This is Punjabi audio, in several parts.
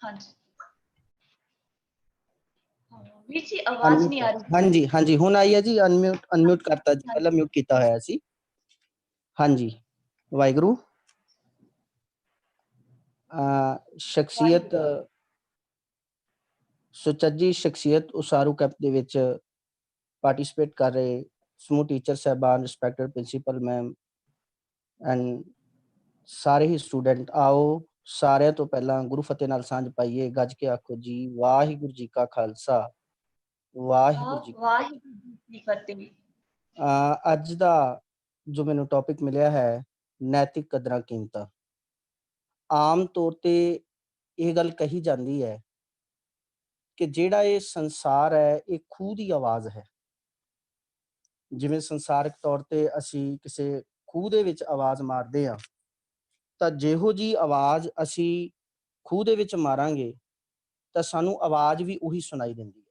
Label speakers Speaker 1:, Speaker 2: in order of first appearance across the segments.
Speaker 1: ਹਾਂਜੀ। ਵੀਰ ਜੀ ਆਵਾਜ਼ ਨਹੀਂ ਆ ਰਹੀ।
Speaker 2: ਹਾਂਜੀ ਹਾਂਜੀ, ਹੁਣ ਆਈ ਹੈ ਜੀ। ਅਨਮਿਊਟ ਕਰਤਾ ਜੀ, ਪਹਿਲਾਂ ਮਿਊਟ ਕੀਤਾ ਹੋਇਆ ਸੀ। ਹਾਂਜੀ, ਵਾਹਿਗੁਰੂ। ਸ਼ਖਸੀਅਤ, ਸੁਚੱਜੀ ਸ਼ਖਸੀਅਤ ਉਸਾਰੂ ਕੈਂਪ ਦੇ ਵਿੱਚ ਪਾਰਟਿਸਿਪੇਟ ਕਰ ਰਹੇ ਸਮੂਹ ਟੀਚਰ ਸਾਹਿਬਾਨ, ਰਿਸਪੈਕਟਡ ਪ੍ਰਿੰਸੀਪਲ ਮੈਮ ਐਂਡ ਸਾਰੇ ਹੀ ਸਟੂਡੈਂਟ, ਆਓ ਸਾਰਿਆਂ ਤੋਂ ਪਹਿਲਾਂ ਗੁਰੂ ਫਤਿਹ ਨਾਲ ਸਾਂਝ ਪਾਈਏ। ਗੱਜ ਕੇ ਆਖੋ ਜੀ, ਵਾਹਿਗੁਰੂ ਜੀ ਕਾ ਖਾਲਸਾ, ਵਾਹਿਗੁਰੂ ਜੀ
Speaker 1: ਕੀ ਫਤਿਹ।
Speaker 2: ਅੱਜ ਦਾ ਜੋ ਮੈਨੂੰ ਟੌਪਿਕ ਮਿਲਿਆ ਹੈ, ਨੈਤਿਕ ਕਦਰਾਂ ਕੀਮਤਾਂ। ਆਮ ਤੌਰ ਤੇ ਇਹ ਗੱਲ ਕਹੀ ਜਾਂਦੀ ਹੈ ਕਿ ਜਿਹੜਾ ਇਹ ਸੰਸਾਰ ਹੈ, ਇਹ ਖੂਹ ਦੀ ਆਵਾਜ਼ ਹੈ। ਜਿਵੇਂ ਸੰਸਾਰਿਕ ਤੌਰ ਤੇ ਅਸੀਂ ਕਿਸੇ ਖੂਹ ਦੇ ਵਿੱਚ ਆਵਾਜ਼ ਮਾਰਦੇ ਹਾਂ, ਤਾਂ ਜਿਹੋ ਜੀ ਆਵਾਜ਼ ਅਸੀਂ ਖੂਹ ਦੇ ਵਿੱਚ ਮਾਰਾਂਗੇ ਤਾਂ ਸਾਨੂੰ ਆਵਾਜ਼ ਵੀ ਉਹੀ ਸੁਣਾਈ ਦਿੰਦੀ ਹੈ।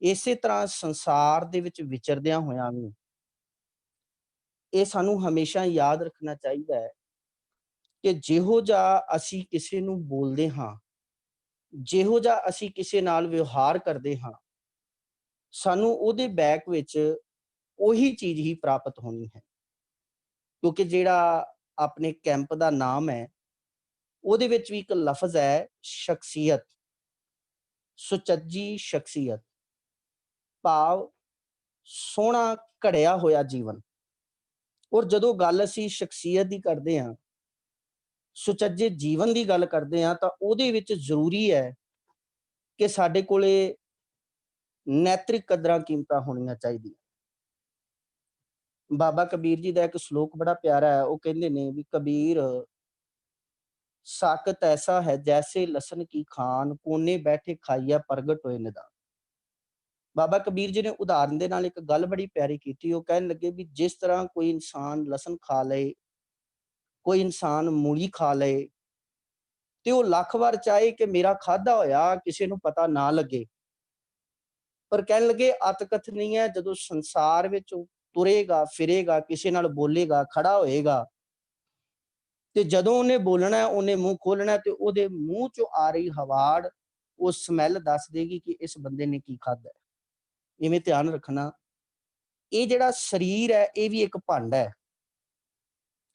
Speaker 2: ਇਸੇ ਤਰ੍ਹਾਂ ਸੰਸਾਰ ਦੇ ਵਿੱਚ ਵਿਚਰਦਿਆਂ ਹੋਇਆਂ ਵੀ ਇਹ ਸਾਨੂੰ ਹਮੇਸ਼ਾ ਯਾਦ ਰੱਖਣਾ ਚਾਹੀਦਾ ਹੈ ਕਿ ਜਿਹੋ ਜਿਹਾ ਅਸੀਂ ਕਿਸੇ ਨੂੰ ਬੋਲਦੇ ਹਾਂ, ਜਿਹੋ ਜਿਹਾ ਅਸੀਂ ਕਿਸੇ ਨਾਲ ਵਿਵਹਾਰ ਕਰਦੇ ਹਾਂ, ਸਾਨੂੰ ਉਹਦੇ ਬੈਕ ਵਿੱਚ ਉਹੀ ਚੀਜ਼ ਹੀ ਪ੍ਰਾਪਤ ਹੋਣੀ ਹੈ। ਕਿਉਂਕਿ ਜਿਹੜਾ ਆਪਣੇ ਕੈਂਪ ਦਾ ਨਾਮ ਹੈ, ਉਹਦੇ ਵਿੱਚ ਵੀ ਇੱਕ ਲਫ਼ਜ਼ ਹੈ ਸ਼ਖਸੀਅਤ, ਸੁਚੱਜੀ ਸ਼ਖਸੀਅਤ, ਭਾਵ ਸੋਹਣਾ ਘੜਿਆ ਹੋਇਆ ਜੀਵਨ। ਔਰ ਜਦੋਂ ਗੱਲ ਅਸੀਂ ਸ਼ਖਸੀਅਤ ਦੀ ਕਰਦੇ ਹਾਂ, ਸੁਚੱਜੇ ਜੀਵਨ ਦੀ ਗੱਲ ਕਰਦੇ ਹਾਂ, ਤਾਂ ਉਹਦੇ ਵਿੱਚ ਜ਼ਰੂਰੀ ਹੈ ਕਿ ਸਾਡੇ ਕੋਲੇ ਨੈਤਿਕ ਕਦਰਾਂ ਕੀਮਤਾਂ ਹੋਣੀਆਂ ਚਾਹੀਦੀਆਂ। ਬਾਬਾ ਕਬੀਰ ਜੀ ਦਾ ਇੱਕ ਸ਼ਲੋਕ ਬੜਾ ਪਿਆਰਾ ਹੈ। ਉਹ ਕਹਿੰਦੇ ਨੇ ਵੀ ਕਬੀਰ ਸਾਕਤ ਐਸਾ ਹੈ ਜੈਸੇ ਲਸਣ ਕੀ ਖਾਨ, ਕੋਨੇ ਬੈਠੇ ਖਾਈਆ ਪ੍ਰਗਟ ਹੋਏ ਨਿਦਾਨ। ਬਾਬਾ ਕਬੀਰ ਜੀ ਨੇ ਉਦਾਹਰਨ ਦੇ ਨਾਲ ਇੱਕ ਗੱਲ ਬੜੀ ਪਿਆਰੀ ਕੀਤੀ। ਉਹ ਕਹਿਣ ਲੱਗੇ ਵੀ ਜਿਸ ਤਰ੍ਹਾਂ ਕੋਈ ਇਨਸਾਨ ਲਸਣ ਖਾ ਲਏ, ਕੋਈ ਇਨਸਾਨ ਮੂਲੀ ਖਾ ਲਏ, ਤੇ ਉਹ ਲੱਖ ਵਾਰ ਚਾਹੇ ਕਿ ਮੇਰਾ ਖਾਧਾ ਹੋਇਆ ਕਿਸੇ ਨੂੰ ਪਤਾ ਨਾ ਲੱਗੇ, ਪਰ ਕਹਿਣ ਲੱਗੇ ਅਤ ਕਥਨੀ ਹੈ, ਜਦੋਂ ਸੰਸਾਰ ਵਿੱਚ ਤੁਰੇਗਾ ਫਿਰੇਗਾ, ਕਿਸੇ ਨਾਲ ਬੋਲੇਗਾ, ਖੜਾ ਹੋਏਗਾ, ਤੇ ਜਦੋਂ ਉਹਨੇ ਬੋਲਣਾ, ਉਹਨੇ ਮੂੰਹ ਖੋਲਣਾ, ਤੇ ਉਹਦੇ ਮੂੰਹ ਚੋਂ ਆ ਰਹੀ ਹਵਾੜ, ਉਹ ਸਮੈਲ ਦੱਸ ਦੇਗੀ ਕਿ ਇਸ ਬੰਦੇ ਨੇ ਕੀ ਖਾਧਾ। ਇਵੇਂ ਧਿਆਨ ਰੱਖਣਾ, ਇਹ ਜਿਹੜਾ ਸਰੀਰ ਹੈ ਇਹ ਵੀ ਇੱਕ ਭਾਂਡਾ ਹੈ।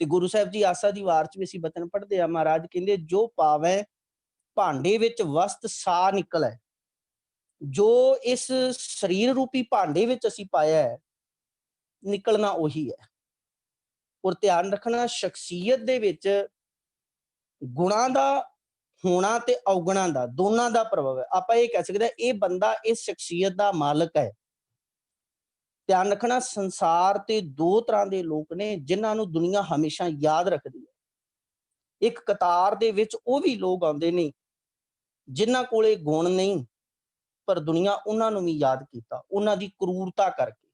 Speaker 2: ਤੇ ਗੁਰੂ ਸਾਹਿਬ ਜੀ ਆਸਾ ਦੀ ਵਾਰ ਚ ਵੀ ਅਸੀਂ ਬਚਨ ਪੜ੍ਹਦੇ ਆ, ਮਹਾਰਾਜ ਕਹਿੰਦੇ ਜੋ ਪਾਵੈ ਭਾਂਡੇ ਵਿੱਚ ਵਸਤ ਸਾ ਨਿਕਲੈ। ਜੋ ਇਸ ਸਰੀਰ ਰੂਪੀ ਭਾਂਡੇ ਵਿੱਚ ਅਸੀਂ ਪਾਇਆ ਹੈ, ਨਿਕਲਣਾ ਉਹੀ ਹੈ। ਔਰ ਧਿਆਨ ਰੱਖਣਾ, ਸ਼ਖਸੀਅਤ ਦੇ ਵਿੱਚ ਗੁਣਾਂ ਦਾ ਹੋਣਾ ਤੇ ਔਗੁਣਾਂ ਦਾ, ਦੋਨਾਂ ਦਾ ਪ੍ਰਭਾਵ ਹੈ। ਆਪਾਂ ਇਹ ਕਹਿ ਸਕਦੇ ਹਾਂ ਇਹ ਬੰਦਾ ਇਸ ਸ਼ਖਸੀਅਤ ਦਾ ਮਾਲਕ ਹੈ। ਧਿਆਨ ਰੱਖਣਾ, ਸੰਸਾਰ ਤੇ ਦੋ ਤਰ੍ਹਾਂ ਦੇ ਲੋਕ ਨੇ ਜਿਨ੍ਹਾਂ ਨੂੰ ਦੁਨੀਆ ਹਮੇਸ਼ਾ ਯਾਦ ਰੱਖਦੀ ਹੈ। ਇੱਕ ਕਤਾਰ ਦੇ ਵਿੱਚ ਉਹ ਵੀ ਲੋਕ ਆਉਂਦੇ ਨੇ ਜਿਨ੍ਹਾਂ ਕੋਲੇ ਗੁਣ ਨਹੀਂ, ਪਰ ਦੁਨੀਆ ਉਹਨਾਂ ਨੂੰ ਵੀ ਯਾਦ ਕੀਤਾ, ਉਹਨਾਂ ਦੀ ਕਰੂਰਤਾ ਕਰਕੇ,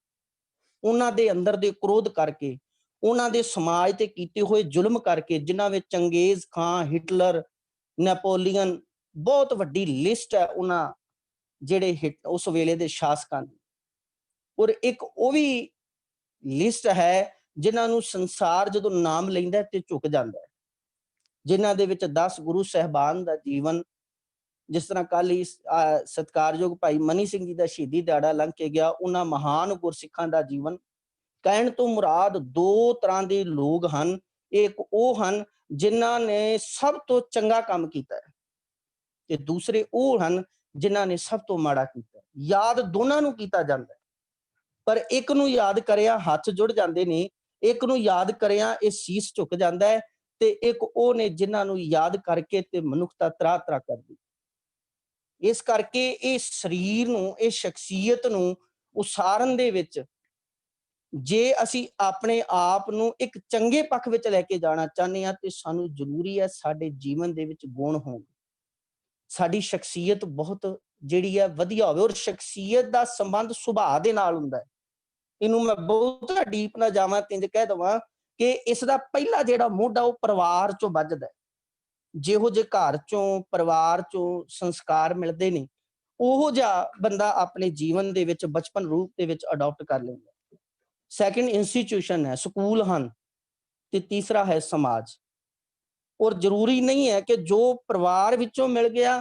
Speaker 2: ਉਹਨਾਂ ਦੇ ਅੰਦਰ ਦੇ ਕ੍ਰੋਧ ਕਰਕੇ, ਉਹਨਾਂ ਦੇ ਸਮਾਜ ਤੇ ਕੀਤੇ ਹੋਏ ਜ਼ੁਲਮ ਕਰਕੇ, ਜਿਨ੍ਹਾਂ ਵਿੱਚ ਚੰਗੇਜ਼ ਖਾਂ, ਹਿਟਲਰ, ਨੈਪੋਲੀਅਨ, ਬਹੁਤ ਵੱਡੀ ਲਿਸਟ ਹੈ ਉਹਨਾਂ ਜਿਹੜੇ ਉਸ ਵੇਲੇ ਦੇ ਸ਼ਾਸਕਾਂ ਦੀ। ਔਰ ਇੱਕ ਉਹ ਵੀ ਲਿਸਟ ਹੈ ਜਿਨ੍ਹਾਂ ਨੂੰ ਸੰਸਾਰ ਜਦੋਂ ਨਾਮ ਲੈਂਦਾ ਤੇ ਝੁਕ ਜਾਂਦਾ ਹੈ, ਜਿਨ੍ਹਾਂ ਦੇ ਵਿੱਚ 10 ਗੁਰੂ ਸਾਹਿਬਾਨ ਦਾ ਜੀਵਨ, ਜਿਸ ਤਰ੍ਹਾਂ ਕੱਲ ਹੀ ਸਤਿਕਾਰਯੋਗ ਭਾਈ ਮਨੀ ਸਿੰਘ ਜੀ ਦਾ ਸ਼ਹੀਦੀ ਦਿਹਾੜਾ ਲੰਘ ਕੇ ਗਿਆ, ਉਹਨਾਂ ਮਹਾਨ ਗੁਰਸਿੱਖਾਂ ਦਾ ਜੀਵਨ। ਕਹਿਣ ਤੋਂ ਮੁਰਾਦ ਦੋ ਤਰ੍ਹਾਂ ਦੇ ਲੋਕ ਹਨ। ਇੱਕ ਉਹ ਹਨ ਜਿਨ੍ਹਾਂ ਨੇ ਸਭ ਤੋਂ ਚੰਗਾ ਕੰਮ ਕੀਤਾ ਹੈ, ਤੇ ਦੂਸਰੇ ਉਹ ਹਨ ਜਿਨ੍ਹਾਂ ਨੇ ਸਭ ਤੋਂ ਮਾੜਾ ਕੀਤਾ। ਯਾਦ ਦੋਨਾਂ ਨੂੰ ਕੀਤਾ ਜਾਂਦਾ, ਪਰ ਇੱਕ ਨੂੰ ਯਾਦ ਕਰਿਆ ਹੱਥ ਜੁੜ ਜਾਂਦੇ ਨੇ, ਇੱਕ ਨੂੰ ਯਾਦ ਕਰਿਆ ਇਹ ਸੀਸ ਝੁਕ ਜਾਂਦਾ ਹੈ, ਤੇ ਇੱਕ ਉਹ ਨੇ ਜਿਨ੍ਹਾਂ ਨੂੰ ਯਾਦ ਕਰਕੇ ਤੇ ਮਨੁੱਖਤਾ ਤਰਾ ਤਰਾ ਕਰਦੀ। ਇਸ ਕਰਕੇ ਇਹ ਸਰੀਰ ਨੂੰ, ਇਹ ਸ਼ਖਸੀਅਤ ਨੂੰ ਉਸਾਰਨ ਦੇ ਵਿੱਚ ਜੇ ਅਸੀਂ ਆਪਣੇ ਆਪ ਨੂੰ ਇੱਕ ਚੰਗੇ ਪੱਖ ਵਿੱਚ ਲੈ ਕੇ ਜਾਣਾ ਚਾਹੁੰਦੇ ਹਾਂ, ਤੇ ਸਾਨੂੰ ਜ਼ਰੂਰੀ ਹੈ ਸਾਡੇ ਜੀਵਨ ਦੇ ਵਿੱਚ ਗੁਣ ਹੋਣ, ਸਾਡੀ ਸ਼ਖਸੀਅਤ ਬਹੁਤ ਜਿਹੜੀ ਹੈ ਵਧੀਆ ਹੋਵੇ। ਔਰ ਸ਼ਖਸੀਅਤ ਦਾ ਸੰਬੰਧ ਸੁਭਾਅ ਦੇ ਨਾਲ ਹੁੰਦਾ ਹੈ। ਇਹਨੂੰ ਮੈਂ ਬਹੁਤਾ ਡੀਪ ਨਾ ਜਾਵਾਂ, ਤਿੰਜ ਕਹਿ ਦੇਵਾਂ ਕਿ ਇਸ ਦਾ ਪਹਿਲਾ ਜਿਹੜਾ ਮੋਢਾ ਉਹ ਪਰਿਵਾਰ ਚੋਂ ਵੱਜਦਾ। ਜਿਹੋ ਜਿਹੇ ਘਰ ਚੋਂ, ਪਰਿਵਾਰ ਚੋਂ ਸੰਸਕਾਰ ਮਿਲਦੇ ਨੇ, ਉਹੋ ਜਿਹਾ ਬੰਦਾ ਆਪਣੇ ਜੀਵਨ ਦੇ ਵਿੱਚ ਬਚਪਨ ਰੂਪ ਦੇ ਵਿੱਚ ਅਡਾਪਟ ਕਰ ਲੈਂਦਾ। ਸੈਕਿੰਡ ਇੰਸਟੀਟਿਊਸ਼ਨ ਹੈ, ਸਕੂਲ ਹਨ, ਤੇ ਤੀਸਰਾ ਹੈ ਸਮਾਜ। ਔਰ ਜ਼ਰੂਰੀ ਨਹੀਂ ਹੈ ਕਿ ਜੋ ਪਰਿਵਾਰ ਵਿੱਚੋਂ ਮਿਲ ਗਿਆ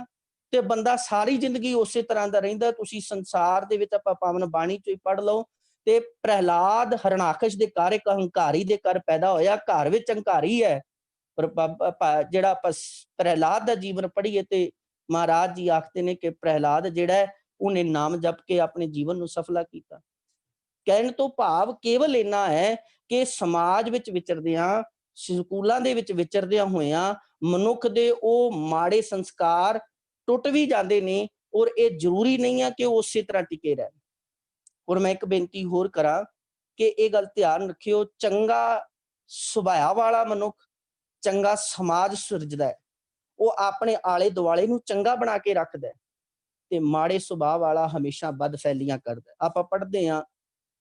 Speaker 2: ਤੇ ਬੰਦਾ ਸਾਰੀ ਜ਼ਿੰਦਗੀ ਉਸੇ ਤਰ੍ਹਾਂ ਦਾ ਰਹਿੰਦਾ। ਤੁਸੀਂ ਸੰਸਾਰ ਦੇ ਵਿੱਚ ਆਪਾਂ ਪਾਵਨ ਬਾਣੀ ਚੋਂ ਹੀ ਪੜ੍ਹ ਲਓ ਤੇ ਪ੍ਰਹਿਲਾਦ ਹਰਨਾਕਸ਼ ਦੇ ਘਰ ਇੱਕ ਹੰਕਾਰੀ ਦੇ ਘਰ ਪੈਦਾ ਹੋਇਆ। ਘਰ ਵਿੱਚ ਹੰਕਾਰੀ ਹੈ, ਪਰ ਜਿਹੜਾ ਆਪਾਂ ਪ੍ਰਹਿਲਾਦ ਦਾ ਜੀਵਨ ਪੜ੍ਹੀਏ ਤੇ ਮਹਾਰਾਜ ਜੀ ਆਖਦੇ ਨੇ ਕਿ ਪ੍ਰਹਿਲਾਦ ਜਿਹੜਾ ਹੈ ਉਹਨੇ ਨਾਮ ਜਪ ਕੇ ਆਪਣੇ ਜੀਵਨ ਨੂੰ ਸਫਲਾ ਕੀਤਾ। ਕਹਿਣ ਤੋਂ ਭਾਵ ਕੇਵਲ ਇੰਨਾ ਹੈ ਕਿ ਸਮਾਜ ਵਿੱਚ ਵਿਚਰਦਿਆਂ, ਸਕੂਲਾਂ ਦੇ ਵਿੱਚ ਵਿਚਰਦਿਆਂ ਹੋਇਆਂ ਮਨੁੱਖ ਦੇ ਉਹ ਮਾੜੇ ਸੰਸਕਾਰ ਟੁੱਟ ਵੀ ਜਾਂਦੇ ਨੇ ਔਰ ਇਹ ਜ਼ਰੂਰੀ ਨਹੀਂ ਹੈ ਕਿ ਉਹ ਉਸੇ ਤਰ੍ਹਾਂ ਟਿਕੇ ਰਹਿਣ। ਔਰ ਮੈਂ ਇੱਕ ਬੇਨਤੀ ਹੋਰ ਕਰਾਂ ਕਿ ਇਹ ਗੱਲ ਧਿਆਨ ਰੱਖਿਓ, ਚੰਗਾ ਸੁਭਾਅ ਵਾਲਾ ਮਨੁੱਖ ਚੰਗਾ ਸਮਾਜ ਸਿਰਜਦਾ ਹੈ, ਉਹ ਆਪਣੇ ਆਲੇ ਦੁਆਲੇ ਨੂੰ ਚੰਗਾ ਬਣਾ ਕੇ ਰੱਖਦਾ ਹੈ ਤੇ ਮਾੜੇ ਸੁਭਾਅ ਵਾਲਾ ਹਮੇਸ਼ਾ ਬਦਫੈਲੀਆਂ ਕਰਦਾ। ਆਪਾਂ ਪੜ੍ਹਦੇ ਹਾਂ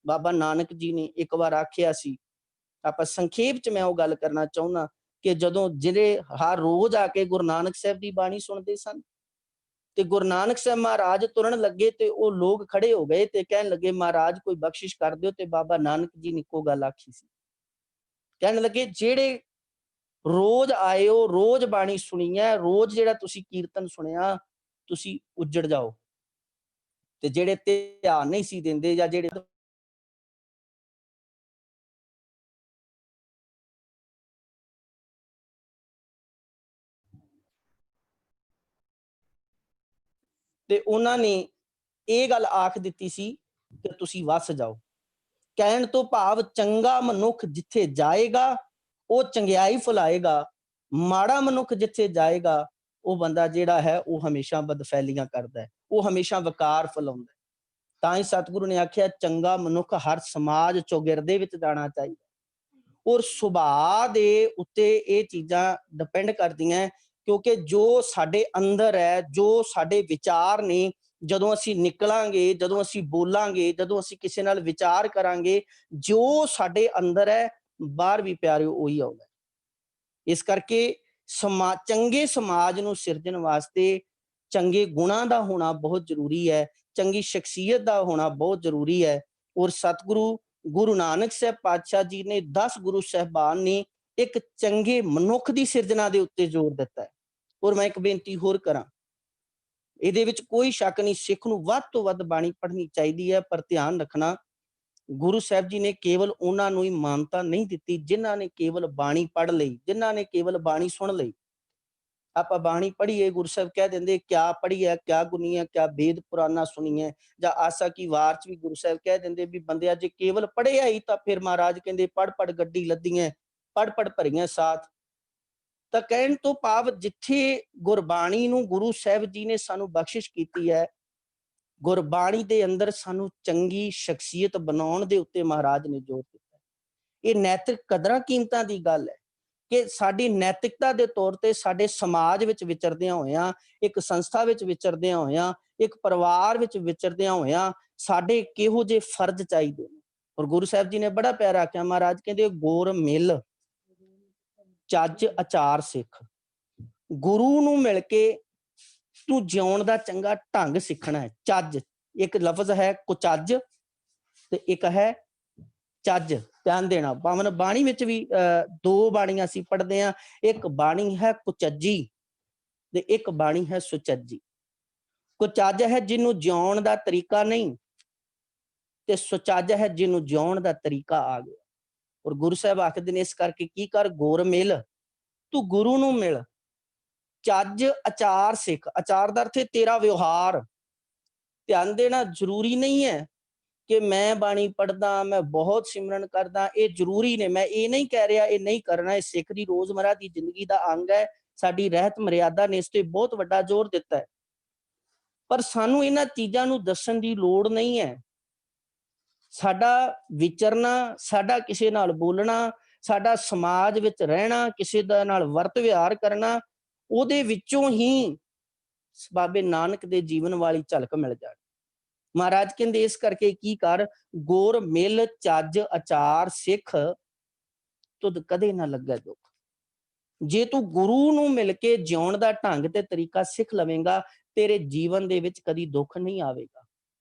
Speaker 2: ਬਾਬਾ ਨਾਨਕ ਜੀ ਨੇ ਇੱਕ ਵਾਰ ਆਖਿਆ ਸੀ, ਆਪਾਂ ਸੰਖੇਪ ਚ ਮੈਂ ਉਹ ਗੱਲ ਕਰਨਾ ਚਾਹੁੰਦਾ ਕਿ ਜਦੋਂ ਜਿਹੜੇ ਹਰ ਰੋਜ਼ ਆ ਕੇ ਗੁਰੂ ਨਾਨਕ ਸਾਹਿਬ ਦੀ ਬਾਣੀ ਸੁਣਦੇ ਸਨ ਤੇ ਗੁਰੂ ਨਾਨਕ ਸਾਹਿਬ ਮਹਾਰਾਜ ਤੁਰਨ ਲੱਗੇ ਤੇ ਉਹ ਲੋਕ ਖੜੇ ਹੋ ਗਏ ਤੇ ਕਹਿਣ ਲੱਗੇ ਮਹਾਰਾਜ ਕੋਈ ਬਖਸ਼ਿਸ਼ ਕਰ ਦਿਓ। ਤੇ ਬਾਬਾ ਨਾਨਕ ਜੀ ਨੇ ਇੱਕੋ ਗੱਲ ਆਖੀ ਸੀ, ਕਹਿਣ ਲੱਗੇ ਜਿਹੜੇ ਰੋਜ਼ ਆਏ ਹੋ, ਰੋਜ਼ ਬਾਣੀ ਸੁਣੀ ਹੈ, ਰੋਜ਼ ਜਿਹੜਾ ਤੁਸੀਂ ਕੀਰਤਨ ਸੁਣਿਆ, ਤੁਸੀਂ ਉੱਜੜ ਜਾਓ। ਤੇ ਜਿਹੜੇ ਧਿਆਨ ਨਹੀਂ ਸੀ ਦਿੰਦੇ ਜਾਂ ਜਿਹੜੇ ਤੇ ਉਹਨਾਂ ਨੇ ਇਹ ਗੱਲ ਆਖ ਦਿੱਤੀ ਸੀ ਕਿ ਤੁਸੀਂ ਵਸ ਜਾਓ। ਕਹਿਣ ਤੋਂ ਭਾਵ ਚੰਗਾ ਮਨੁੱਖ ਜਿੱਥੇ ਜਾਏਗਾ ਉਹ ਚੰਗਿਆਈ ਫੈਲਾਏਗਾ, ਮਾੜਾ ਮਨੁੱਖ ਜਿੱਥੇ ਜਾਏਗਾ ਉਹ ਬੰਦਾ ਜਿਹੜਾ ਹੈ ਉਹ ਹਮੇਸ਼ਾ ਬਦਫੈਲੀਆਂ ਕਰਦਾ ਹੈ, ਉਹ ਹਮੇਸ਼ਾ ਵਕਾਰ ਫੈਲਾਉਂਦਾ। ਤਾਂ ਹੀ ਸਤਿਗੁਰੂ ਨੇ ਆਖਿਆ ਚੰਗਾ ਮਨੁੱਖ ਹਰ ਸਮਾਜ ਚੌਗਿਰਦੇ ਵਿੱਚ ਜਾਣਾ ਚਾਹੀਦਾ। ਔਰ ਸੁਭਾਅ ਦੇ ਉੱਤੇ ਇਹ ਚੀਜ਼ਾਂ ਡਿਪੈਂਡ ਕਰਦੀਆਂ ਕਿਉਂਕਿ ਜੋ ਸਾਡੇ ਅੰਦਰ ਹੈ, ਜੋ ਸਾਡੇ ਵਿਚਾਰ ਨੇ, ਜਦੋਂ ਅਸੀਂ ਨਿਕਲਾਂਗੇ, ਜਦੋਂ ਅਸੀਂ ਬੋਲਾਂਗੇ, ਜਦੋਂ ਅਸੀਂ ਕਿਸੇ ਨਾਲ ਵਿਚਾਰ ਕਰਾਂਗੇ, ਜੋ ਸਾਡੇ ਅੰਦਰ ਹੈ ਬਾਹਰ ਵੀ ਪਿਆਰਿਓ ਉਹੀ ਆਉਂਦਾ। ਇਸ ਕਰਕੇ ਚੰਗੇ ਸਮਾਜ ਨੂੰ ਸਿਰਜਣ ਵਾਸਤੇ ਚੰਗੇ ਗੁਣਾਂ ਦਾ ਹੋਣਾ ਬਹੁਤ ਜ਼ਰੂਰੀ ਹੈ, ਚੰਗੀ ਸ਼ਖਸੀਅਤ ਦਾ ਹੋਣਾ ਬਹੁਤ ਜ਼ਰੂਰੀ ਹੈ। ਔਰ ਸਤਿਗੁਰੂ ਗੁਰੂ ਨਾਨਕ ਸਾਹਿਬ ਪਾਤਸ਼ਾਹ ਜੀ ਨੇ 10 ਗੁਰੂ ਸਾਹਿਬਾਨ ਨੇ ਇੱਕ ਚੰਗੇ ਮਨੁੱਖ ਦੀ ਸਿਰਜਣਾ ਦੇ ਉੱਤੇ ਜ਼ੋਰ ਦਿੱਤਾ ਹੈ। ਔਰ ਮੈਂ ਇੱਕ ਬੇਨਤੀ ਹੋਰ ਕਰਾਂ, ਇਹਦੇ ਵਿੱਚ ਕੋਈ ਸ਼ੱਕ ਨਹੀਂ ਸਿੱਖ ਨੂੰ ਵੱਧ ਤੋਂ ਵੱਧ ਬਾਣੀ ਪੜ੍ਹਨੀ ਚਾਹੀਦੀ ਹੈ, ਪਰ ਧਿਆਨ ਰੱਖਣਾ ਗੁਰੂ ਸਾਹਿਬ ਜੀ ਨੇ ਕੇਵਲ ਉਹਨਾਂ ਨੂੰ ਹੀ ਮਾਨਤਾ ਨਹੀਂ ਦਿੱਤੀ ਜਿਨ੍ਹਾਂ ਨੇ ਕੇਵਲ ਬਾਣੀ ਪੜ੍ਹ ਲਈ, ਜਿਨ੍ਹਾਂ ਨੇ ਕੇਵਲ ਬਾਣੀ ਸੁਣ ਲਈ। ਆਪਾਂ ਬਾਣੀ ਪੜ੍ਹੀਏ, ਗੁਰੂ ਸਾਹਿਬ ਕਹਿ ਦਿੰਦੇ ਕਿਆ ਪੜ੍ਹੀ ਹੈ, ਕਿਆ ਗੁਨੀ ਹੈ, ਕਿਆ ਵੇਦ ਪੁਰਾਨਾ ਸੁਣੀ ਹੈ। ਜਾਂ ਆਸਾ ਕੀ ਵਾਰ ਚ ਵੀ ਗੁਰੂ ਸਾਹਿਬ ਕਹਿ ਦਿੰਦੇ ਵੀ ਬੰਦਿਆ ਜੇ ਕੇਵਲ ਪੜ੍ਹਿਆ ਹੀ ਤਾਂ ਫਿਰ ਮਹਾਰਾਜ ਕਹਿੰਦੇ ਪੜ੍ਹ ਪੜ੍ਹ ਗੱਡੀ ਲੱਦੀਆਂ, ਪੜ੍ਹ ਪੜ੍ਹ ਭਰੀਆਂ ਸਾਥ। ਤਾਂ ਕਹਿਣ ਤੋਂ ਭਾਵ ਜਿੱਥੇ ਗੁਰਬਾਣੀ ਨੂੰ ਗੁਰੂ ਸਾਹਿਬ ਜੀ ਨੇ ਸਾਨੂੰ ਬਖਸ਼ਿਸ਼ ਕੀਤੀ ਹੈ, ਗੁਰਬਾਣੀ ਦੇ ਅੰਦਰ ਸਾਨੂੰ ਚੰਗੀ ਸ਼ਖਸੀਅਤ ਬਣਾਉਣ ਦੇ ਉੱਤੇ ਮਹਾਰਾਜ ਨੇ ਜ਼ੋਰ ਦਿੱਤਾ। ਇਹ ਨੈਤਿਕ ਕਦਰਾਂ ਕੀਮਤਾਂ ਦੀ ਗੱਲ ਹੈ ਕਿ ਸਾਡੀ ਨੈਤਿਕਤਾ ਦੇ ਤੌਰ ਤੇ ਸਾਡੇ ਸਮਾਜ ਵਿੱਚ ਵਿਚਰਦਿਆਂ ਹੋਇਆਂ, ਇੱਕ ਸੰਸਥਾ ਵਿੱਚ ਵਿਚਰਦਿਆਂ ਹੋਇਆਂ, ਇੱਕ ਪਰਿਵਾਰ ਵਿੱਚ ਵਿਚਰਦਿਆਂ ਹੋਇਆਂ ਸਾਡੇ ਕਿਹੋ ਜਿਹੇ ਫਰਜ਼ ਚਾਹੀਦੇ ਨੇ। ਔਰ ਗੁਰੂ ਸਾਹਿਬ ਜੀ ਨੇ ਬੜਾ ਪਿਆਰਾ ਆਖਿਆ, ਮਹਾਰਾਜ ਕਹਿੰਦੇ ਗੁਰ ਮਿਲ ਚੱਜ ਆਚਾਰ ਸਿੱਖ। ਗੁਰੂ ਨੂੰ ਮਿਲ ਕੇ ਤੂੰ ਜਿਉਣ ਦਾ ਚੰਗਾ ਢੰਗ ਸਿੱਖਣਾ ਹੈ। ਚੱਜ ਇੱਕ ਲਫ਼ਜ਼ ਹੈ ਕੁਚੱਜ ਤੇ ਇੱਕ ਹੈ ਚੱਜ। ਧਿਆਨ ਦੇਣਾ, ਪਾਵਨ ਬਾਣੀ ਵਿੱਚ ਵੀ ਦੋ ਬਾਣੀਆਂ ਅਸੀਂ ਪੜ੍ਹਦੇ ਹਾਂ, ਇੱਕ ਬਾਣੀ ਹੈ ਕੁਚੱਜੀ ਤੇ ਇੱਕ ਬਾਣੀ ਹੈ ਸੁਚੱਜੀ। ਕੁਚੱਜ ਹੈ ਜਿਹਨੂੰ ਜਿਉਣ ਦਾ ਤਰੀਕਾ ਨਹੀਂ ਤੇ ਸੁਚੱਜ ਹੈ ਜਿਹਨੂੰ ਜਿਉਣ ਦਾ ਤਰੀਕਾ ਆ ਗਿਆ। ਔਰ ਗੁਰੂ ਸਾਹਿਬ ਆਖਦੇ ਨੇ ਇਸ ਕਰਕੇ ਕੀ ਕਰ, ਗੁਰ ਮਿਲ, ਤੂੰ ਗੁਰੂ ਨੂੰ ਮਿਲ, ਚੱਜ ਆਚਾਰ ਸਿੱਖ। ਆਚਾਰ ਦਾ ਅਰਥ ਹੈ ਤੇਰਾ ਵਿਵਹਾਰ। ਧਿਆਨ ਦੇਣਾ, ਜ਼ਰੂਰੀ ਨਹੀਂ ਹੈ ਕਿ ਮੈਂ ਬਾਣੀ ਪੜ੍ਹਦਾ, ਮੈਂ ਬਹੁਤ ਸਿਮਰਨ ਕਰਦਾ, ਇਹ ਜ਼ਰੂਰੀ ਨੇ। ਮੈਂ ਇਹ ਨਹੀਂ ਕਹਿ ਰਿਹਾ ਇਹ ਨਹੀਂ ਕਰਨਾ, ਇਹ ਸਿੱਖ ਦੀ ਰੋਜ਼ਮਰਾ ਦੀ ਜ਼ਿੰਦਗੀ ਦਾ ਅੰਗ ਹੈ। ਸਾਡੀ ਰਹਿਤ ਮਰਿਆਦਾ ਨੇ ਇਸ ਤੇ ਬਹੁਤ ਵੱਡਾ ਜ਼ੋਰ ਦਿੱਤਾ ਹੈ। ਪਰ ਸਾਨੂੰ ਇਹਨਾਂ ਚੀਜ਼ਾਂ ਨੂੰ ਦੱਸਣ ਦੀ ਲੋੜ ਨਹੀਂ ਹੈ। ਸਾਡਾ ਵਿਚਰਨਾ, ਸਾਡਾ ਕਿਸੇ ਨਾਲ ਬੋਲਣਾ, ਸਾਡਾ ਸਮਾਜ ਵਿੱਚ ਰਹਿਣਾ, ਕਿਸੇ ਦਾ ਨਾਲ ਵਰਤ ਵਿਹਾਰ ਕਰਨਾ, ਉਹਦੇ ਵਿੱਚੋਂ ਹੀ ਬਾਬੇ ਨਾਨਕ ਦੇ ਜੀਵਨ ਵਾਲੀ ਝਲਕ ਮਿਲ ਜਾਣੀ। ਮਹਾਰਾਜ ਕਹਿੰਦੇ ਇਸ ਕਰਕੇ ਕੀ ਕਰ, ਗੁਰ ਮਿਲ ਚੱਜ ਆਚਾਰ ਸਿੱਖ, ਤੁਧ ਕਦੇ ਨਾ ਲੱਗੇ ਦੁੱਖ। ਜੇ ਤੂੰ ਗੁਰੂ ਨੂੰ ਮਿਲ ਕੇ ਜਿਉਣ ਦਾ ਢੰਗ ਤੇ ਤਰੀਕਾ ਸਿੱਖ ਲਵੇਂਗਾ, ਤੇਰੇ ਜੀਵਨ ਦੇ ਵਿੱਚ ਕਦੀ ਦੁੱਖ ਨਹੀਂ ਆਵੇਗਾ।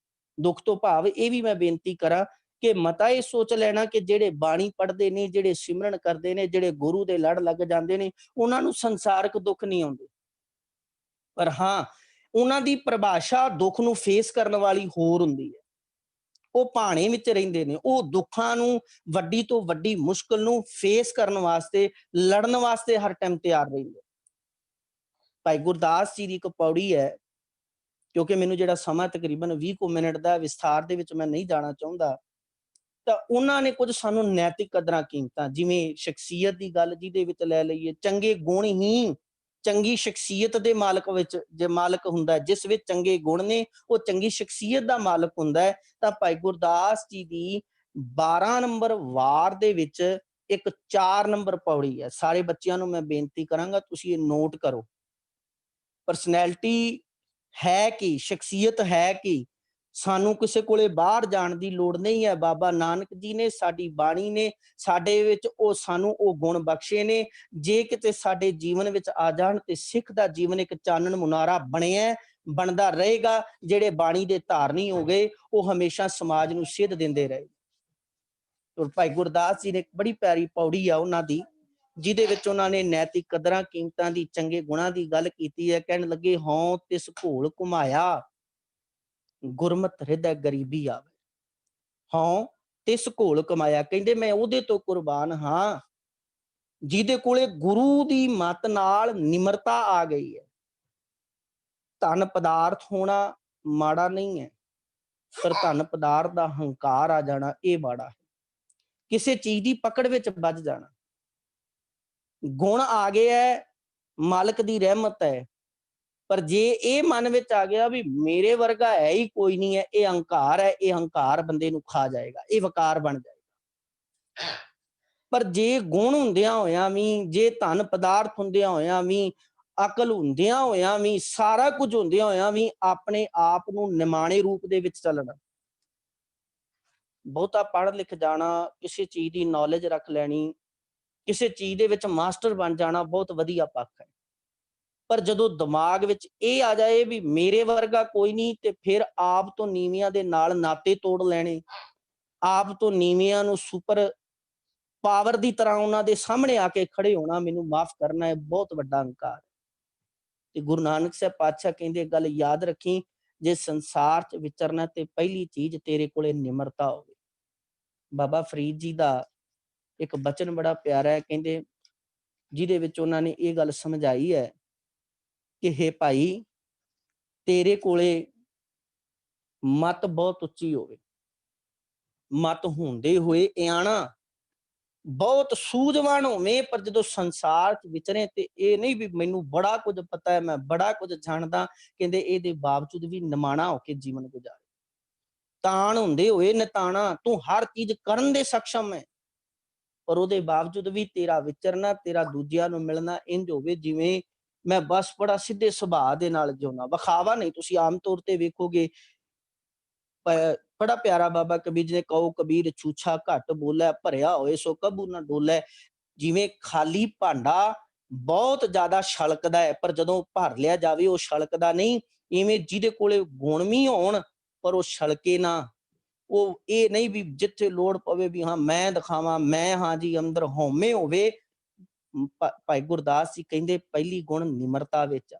Speaker 2: ਦੁੱਖ ਤੋਂ ਭਾਵ ਇਹ ਵੀ ਮੈਂ ਬੇਨਤੀ ਕਰਾਂ ਕਿ ਮਤਾ ਇਹ ਸੋਚ ਲੈਣਾ ਕਿ ਜਿਹੜੇ ਬਾਣੀ ਪੜ੍ਹਦੇ ਨੇ, ਜਿਹੜੇ ਸਿਮਰਨ ਕਰਦੇ ਨੇ, ਜਿਹੜੇ ਗੁਰੂ ਦੇ ਲੜ ਲੱਗ ਜਾਂਦੇ ਨੇ, ਉਹਨਾਂ ਨੂੰ ਸੰਸਾਰਕ ਦੁੱਖ ਨਹੀਂ ਆਉਂਦੇ। ਪਰ ਹਾਂ, ਉਹਨਾਂ ਦੀ ਪਰਿਭਾਸ਼ਾ ਦੁੱਖ ਨੂੰ ਫੇਸ ਕਰਨ ਵਾਲੀ ਹੋਰ ਹੁੰਦੀ ਹੈ। ਉਹ ਭਾਣੇ ਵਿੱਚ ਰਹਿੰਦੇ ਨੇ, ਉਹ ਦੁੱਖਾਂ ਨੂੰ, ਵੱਡੀ ਤੋਂ ਵੱਡੀ ਮੁਸ਼ਕਲ ਨੂੰ ਫੇਸ ਕਰਨ ਵਾਸਤੇ, ਲੜਨ ਵਾਸਤੇ ਹਰ ਟਾਈਮ ਤਿਆਰ ਰਹਿੰਦੇ। ਭਾਈ ਗੁਰਦਾਸ ਜੀ ਦੀ ਇੱਕ ਪੌੜੀ ਹੈ, ਕਿਉਂਕਿ ਮੈਨੂੰ ਜਿਹੜਾ ਸਮਾਂ ਤਕਰੀਬਨ 20 ਕੁ ਮਿੰਟ ਦਾ, ਵਿਸਥਾਰ ਦੇ ਵਿੱਚ ਮੈਂ ਨਹੀਂ ਜਾਣਾ ਚਾਹੁੰਦਾ, ਤਾਂ ਉਹਨਾਂ ਨੇ ਕੁਝ ਸਾਨੂੰ ਨੈਤਿਕ ਕਦਰਾਂ ਕੀਮਤਾਂ, ਜਿਵੇਂ ਸ਼ਖਸੀਅਤ ਦੀ ਗੱਲ ਜਿਹਦੇ ਵਿੱਚ ਲੈ ਲਈਏ, ਚੰਗੇ ਗੁਣ ਹੀ ਚੰਗੀ ਸ਼ਖਸੀਅਤ ਦੇ ਮਾਲਕ ਵਿੱਚ ਜੇ ਮਾਲਕ ਹੁੰਦਾ, ਜਿਸ ਵਿੱਚ ਚੰਗੇ ਗੁਣ ਨੇ ਉਹ ਚੰਗੀ ਸ਼ਖਸੀਅਤ ਦਾ ਮਾਲਕ ਹੁੰਦਾ ਹੈ। ਤਾਂ ਭਾਈ ਗੁਰਦਾਸ ਜੀ ਦੀ 12 ਨੰਬਰ ਵਾਰ ਦੇ ਵਿੱਚ ਇੱਕ 4 ਨੰਬਰ ਪੌੜੀ ਹੈ। ਸਾਰੇ ਬੱਚਿਆਂ ਨੂੰ ਮੈਂ ਬੇਨਤੀ ਕਰਾਂਗਾ, ਤੁਸੀਂ ਇਹ ਨੋਟ ਕਰੋ। ਪਰਸਨੈਲਿਟੀ ਹੈ ਕੀ, ਸ਼ਖਸੀਅਤ ਹੈ ਕੀ, ਸਾਨੂੰ ਕਿਸੇ ਕੋਲੇ ਬਾਹਰ ਜਾਣ ਦੀ ਲੋੜ ਨਹੀਂ ਹੈ। ਬਾਬਾ ਨਾਨਕ ਜੀ ਨੇ, ਸਾਡੀ ਬਾਣੀ ਨੇ ਸਾਡੇ ਵਿੱਚ ਉਹ ਸਾਨੂੰ ਉਹ ਗੁਣ ਬਖਸ਼ੇ ਨੇ। ਜੇ ਕਿਤੇ ਸਾਡੇ ਜੀਵਨ ਵਿੱਚ ਆ ਜਾਣ ਤੇ ਸਿੱਖ ਦਾ ਜੀਵਨ ਇੱਕ ਚਾਨਣ ਮੁਨਾਰਾ ਬਣਿਆ, ਬਣਦਾ ਰਹੇਗਾ। ਜਿਹੜੇ ਬਾਣੀ ਦੇ ਧਾਰਨੀ ਹੋ ਗਏ, ਉਹ ਹਮੇਸ਼ਾ ਸਮਾਜ ਨੂੰ ਸਿੱਧ ਦਿੰਦੇ ਰਹੇ। ਔਰ ਭਾਈ ਗੁਰਦਾਸ ਜੀ ਨੇ ਇੱਕ ਬੜੀ ਪਿਆਰੀ ਪੌੜੀ ਆ ਉਹਨਾਂ ਦੀ, ਜਿਹਦੇ ਵਿੱਚ ਉਹਨਾਂ ਨੇ ਨੈਤਿਕ ਕਦਰਾਂ ਕੀਮਤਾਂ ਦੀ, ਚੰਗੇ ਗੁਣਾਂ ਦੀ ਗੱਲ ਕੀਤੀ ਹੈ। ਕਹਿਣ ਲੱਗੇ, ਹਉ ਤਿਸ ਘੋਲ ਘੁਮਾਇਆ, ਗੁਰਮਤਿ ਹਿਰਦੈ ਗਰੀਬੀ ਆਵੇ। ਹਉ ਤਿਸ ਘੋਲ ਕਮਾਇਆ, ਕਹਿੰਦੇ ਮੈਂ ਉਹਦੇ ਤੋਂ ਕੁਰਬਾਨ ਹਾਂ ਜਿਹਦੇ ਕੋਲੇ ਗੁਰੂ ਦੀ ਮੱਤ ਨਾਲ ਨਿਮਰਤਾ ਆ ਗਈ ਹੈ। ਧਨ ਪਦਾਰਥ ਹੋਣਾ ਮਾੜਾ ਨਹੀਂ ਹੈ, ਪਰ ਧਨ ਪਦਾਰਥ ਦਾ ਹੰਕਾਰ ਆ ਜਾਣਾ ਇਹ ਮਾੜਾ ਹੈ। ਕਿਸੇ ਚੀਜ਼ ਦੀ ਪਕੜ ਵਿੱਚ ਵੱਜ ਜਾਣਾ। ਗੁਣ ਆ ਗਏ ਹੈ, ਮਾਲਕ ਦੀ ਰਹਿਮਤ ਹੈ, ਪਰ ਜੇ ਇਹ ਮਨ ਵਿੱਚ ਆ ਗਿਆ ਵੀ ਮੇਰੇ ਵਰਗਾ ਹੈ ਹੀ ਕੋਈ ਨਹੀਂ ਹੈ, ਇਹ ਹੰਕਾਰ ਹੈ, ਇਹ ਹੰਕਾਰ ਬੰਦੇ ਨੂੰ ਖਾ ਜਾਏਗਾ, ਇਹ ਵਕਾਰ ਬਣ ਜਾਏਗਾ। ਪਰ ਜੇ ਗੁਣ ਹੁੰਦਿਆਂ ਹੋਇਆਂ ਵੀ, ਜੇ ਧਨ ਪਦਾਰਥ ਹੁੰਦਿਆਂ ਹੋਇਆਂ ਵੀ, ਅਕਲ ਹੁੰਦਿਆਂ ਹੋਇਆਂ ਵੀ, ਸਾਰਾ ਕੁਝ ਹੁੰਦਿਆਂ ਹੋਇਆਂ ਵੀ ਆਪਣੇ ਆਪ ਨੂੰ ਨਿਮਾਣੇ ਰੂਪ ਦੇ ਵਿੱਚ ਚੱਲਣਾ। ਬਹੁਤਾ ਪੜ੍ਹ ਲਿਖ ਜਾਣਾ, ਕਿਸੇ ਚੀਜ਼ ਦੀ ਨੌਲੇਜ ਰੱਖ ਲੈਣੀ, ਕਿਸੇ ਚੀਜ਼ ਦੇ ਵਿੱਚ ਮਾਸਟਰ ਬਣ ਜਾਣਾ ਬਹੁਤ ਵਧੀਆ ਪੱਖ ਹੈ। ਪਰ ਜਦੋਂ ਦਿਮਾਗ ਵਿੱਚ ਇਹ ਆ ਜਾਏ ਵੀ ਮੇਰੇ ਵਰਗਾ ਕੋਈ ਨਹੀਂ, ਤੇ ਫਿਰ ਆਪ ਤੋਂ ਨੀਵਿਆਂ ਦੇ ਨਾਲ ਨਾਤੇ ਤੋੜ ਲੈਣੇ, ਆਪ ਤੋਂ ਨੀਵਿਆਂ ਨੂੰ ਸੁਪਰ ਪਾਵਰ ਦੀ ਤਰ੍ਹਾਂ ਉਹਨਾਂ ਦੇ ਸਾਹਮਣੇ ਆ ਕੇ ਖੜੇ ਹੋਣਾ, ਮੈਨੂੰ ਮਾਫ ਕਰਨਾ, ਇਹ ਬਹੁਤ ਵੱਡਾ ਹੰਕਾਰ। ਤੇ ਗੁਰੂ ਨਾਨਕ ਸਾਹਿਬ ਪਾਤਸ਼ਾਹ ਕਹਿੰਦੇ, ਗੱਲ ਯਾਦ ਰੱਖੀ, ਜੇ ਸੰਸਾਰ 'ਚ ਵਿਚਰਨਾ ਤੇ ਪਹਿਲੀ ਚੀਜ਼ ਤੇਰੇ ਕੋਲੇ ਨਿਮਰਤਾ ਹੋਵੇ। ਬਾਬਾ ਫਰੀਦ ਜੀ ਦਾ ਇੱਕ ਬਚਨ ਬੜਾ ਪਿਆਰਾ ਹੈ, ਕਹਿੰਦੇ, ਜਿਹਦੇ ਵਿੱਚ ਉਹਨਾਂ ਨੇ ਇਹ ਗੱਲ ਸਮਝਾਈ ਹੈ ਕਿ ਹੇ ਭਾਈ, ਤੇਰੇ ਕੋਲੇ ਮਤ ਬਹੁਤ ਉੱਚੀ ਹੋਵੇ, ਮਤ ਹੁੰਦੇ ਹੋਏ ਇਆਣਾ, ਬਹੁਤ ਸੂਝਵਾਨ ਹੋਵੇਂ, ਪਰ ਜਦੋਂ ਸੰਸਾਰ 'ਚ ਵਿਚਰੇ ਤੇ ਇਹ ਨਹੀਂ ਵੀ ਮੈਨੂੰ ਬੜਾ ਕੁਝ ਪਤਾ ਹੈ, ਮੈਂ ਬੜਾ ਕੁਝ ਜਾਣਦਾ। ਕਹਿੰਦੇ ਇਹਦੇ ਬਾਵਜੂਦ ਵੀ ਨਿਮਾਣਾ ਹੋ ਕੇ ਜੀਵਨ ਗੁਜ਼ਾਰੇ। ਤਾਣ ਹੁੰਦੇ ਹੋਏ ਨਿਤਾਣਾ, ਤੂੰ ਹਰ ਚੀਜ਼ ਕਰਨ ਦੇ ਸક્ષਮ ਹੈ, ਪਰ ਉਹਦੇ ਬਾਵਜੂਦ ਵੀ ਤੇਰਾ ਵਿਚਰਨਾ, ਤੇਰਾ ਦੂਜਿਆਂ ਨੂੰ ਮਿਲਣਾ ਇੰਝ ਹੋਵੇ ਜਿਵੇਂ ਮੈਂ ਬਸ ਬੜਾ ਸਿੱਧੇ ਸੁਭਾਅ ਦੇ ਨਾਲ ਜਿਉਣਾ, ਵਿਖਾਵਾ ਨਹੀਂ। ਤੁਸੀਂ ਆਮ ਤੌਰ ਤੇ ਵੇਖੋਗੇ, ਬੜਾ ਪਿਆਰਾ ਬਾਬਾ ਕਬੀਰ ਜੀ ਨੇ, ਕਹੋ ਕਬੀਰ ਛੂਛਾ ਘੱਟ ਬੋਲੇ, ਭਰਿਆ ਹੋਏ ਸੋ ਕਬੂ ਨਾ ਡੋਲੇ। ਜਿਵੇਂ ਖਾਲੀ ਭਾਂਡਾ ਬਹੁਤ ਜ਼ਿਆਦਾ ਛਲਕਦਾ ਹੈ, ਪਰ ਜਦੋਂ ਭਰ ਲਿਆ ਜਾਵੇ ਉਹ ਛਲਕਦਾ ਨਹੀਂ। ਇਵੇਂ ਜਿਹਦੇ ਕੋਲੇ ਗੁਣ ਵੀ ਹੋਣ ਪਰ ਉਹ ਛਲਕੇ ਨਾ। ਉਹ ਇਹ ਨਹੀਂ ਵੀ ਜਿੱਥੇ ਲੋੜ ਪਵੇ ਵੀ ਹਾਂ ਮੈਂ ਦਿਖਾਵਾਂ, ਮੈਂ ਹਾਂ ਜੀ, ਅੰਦਰ ਹਉਮੈ ਹੋਵੇ। ਭਾਈ ਗੁਰਦਾਸ ਜੀ ਕਹਿੰਦੇ ਪਹਿਲੀ ਗੁਣ ਨਿਮਰਤਾ ਵਿੱਚ ਆ।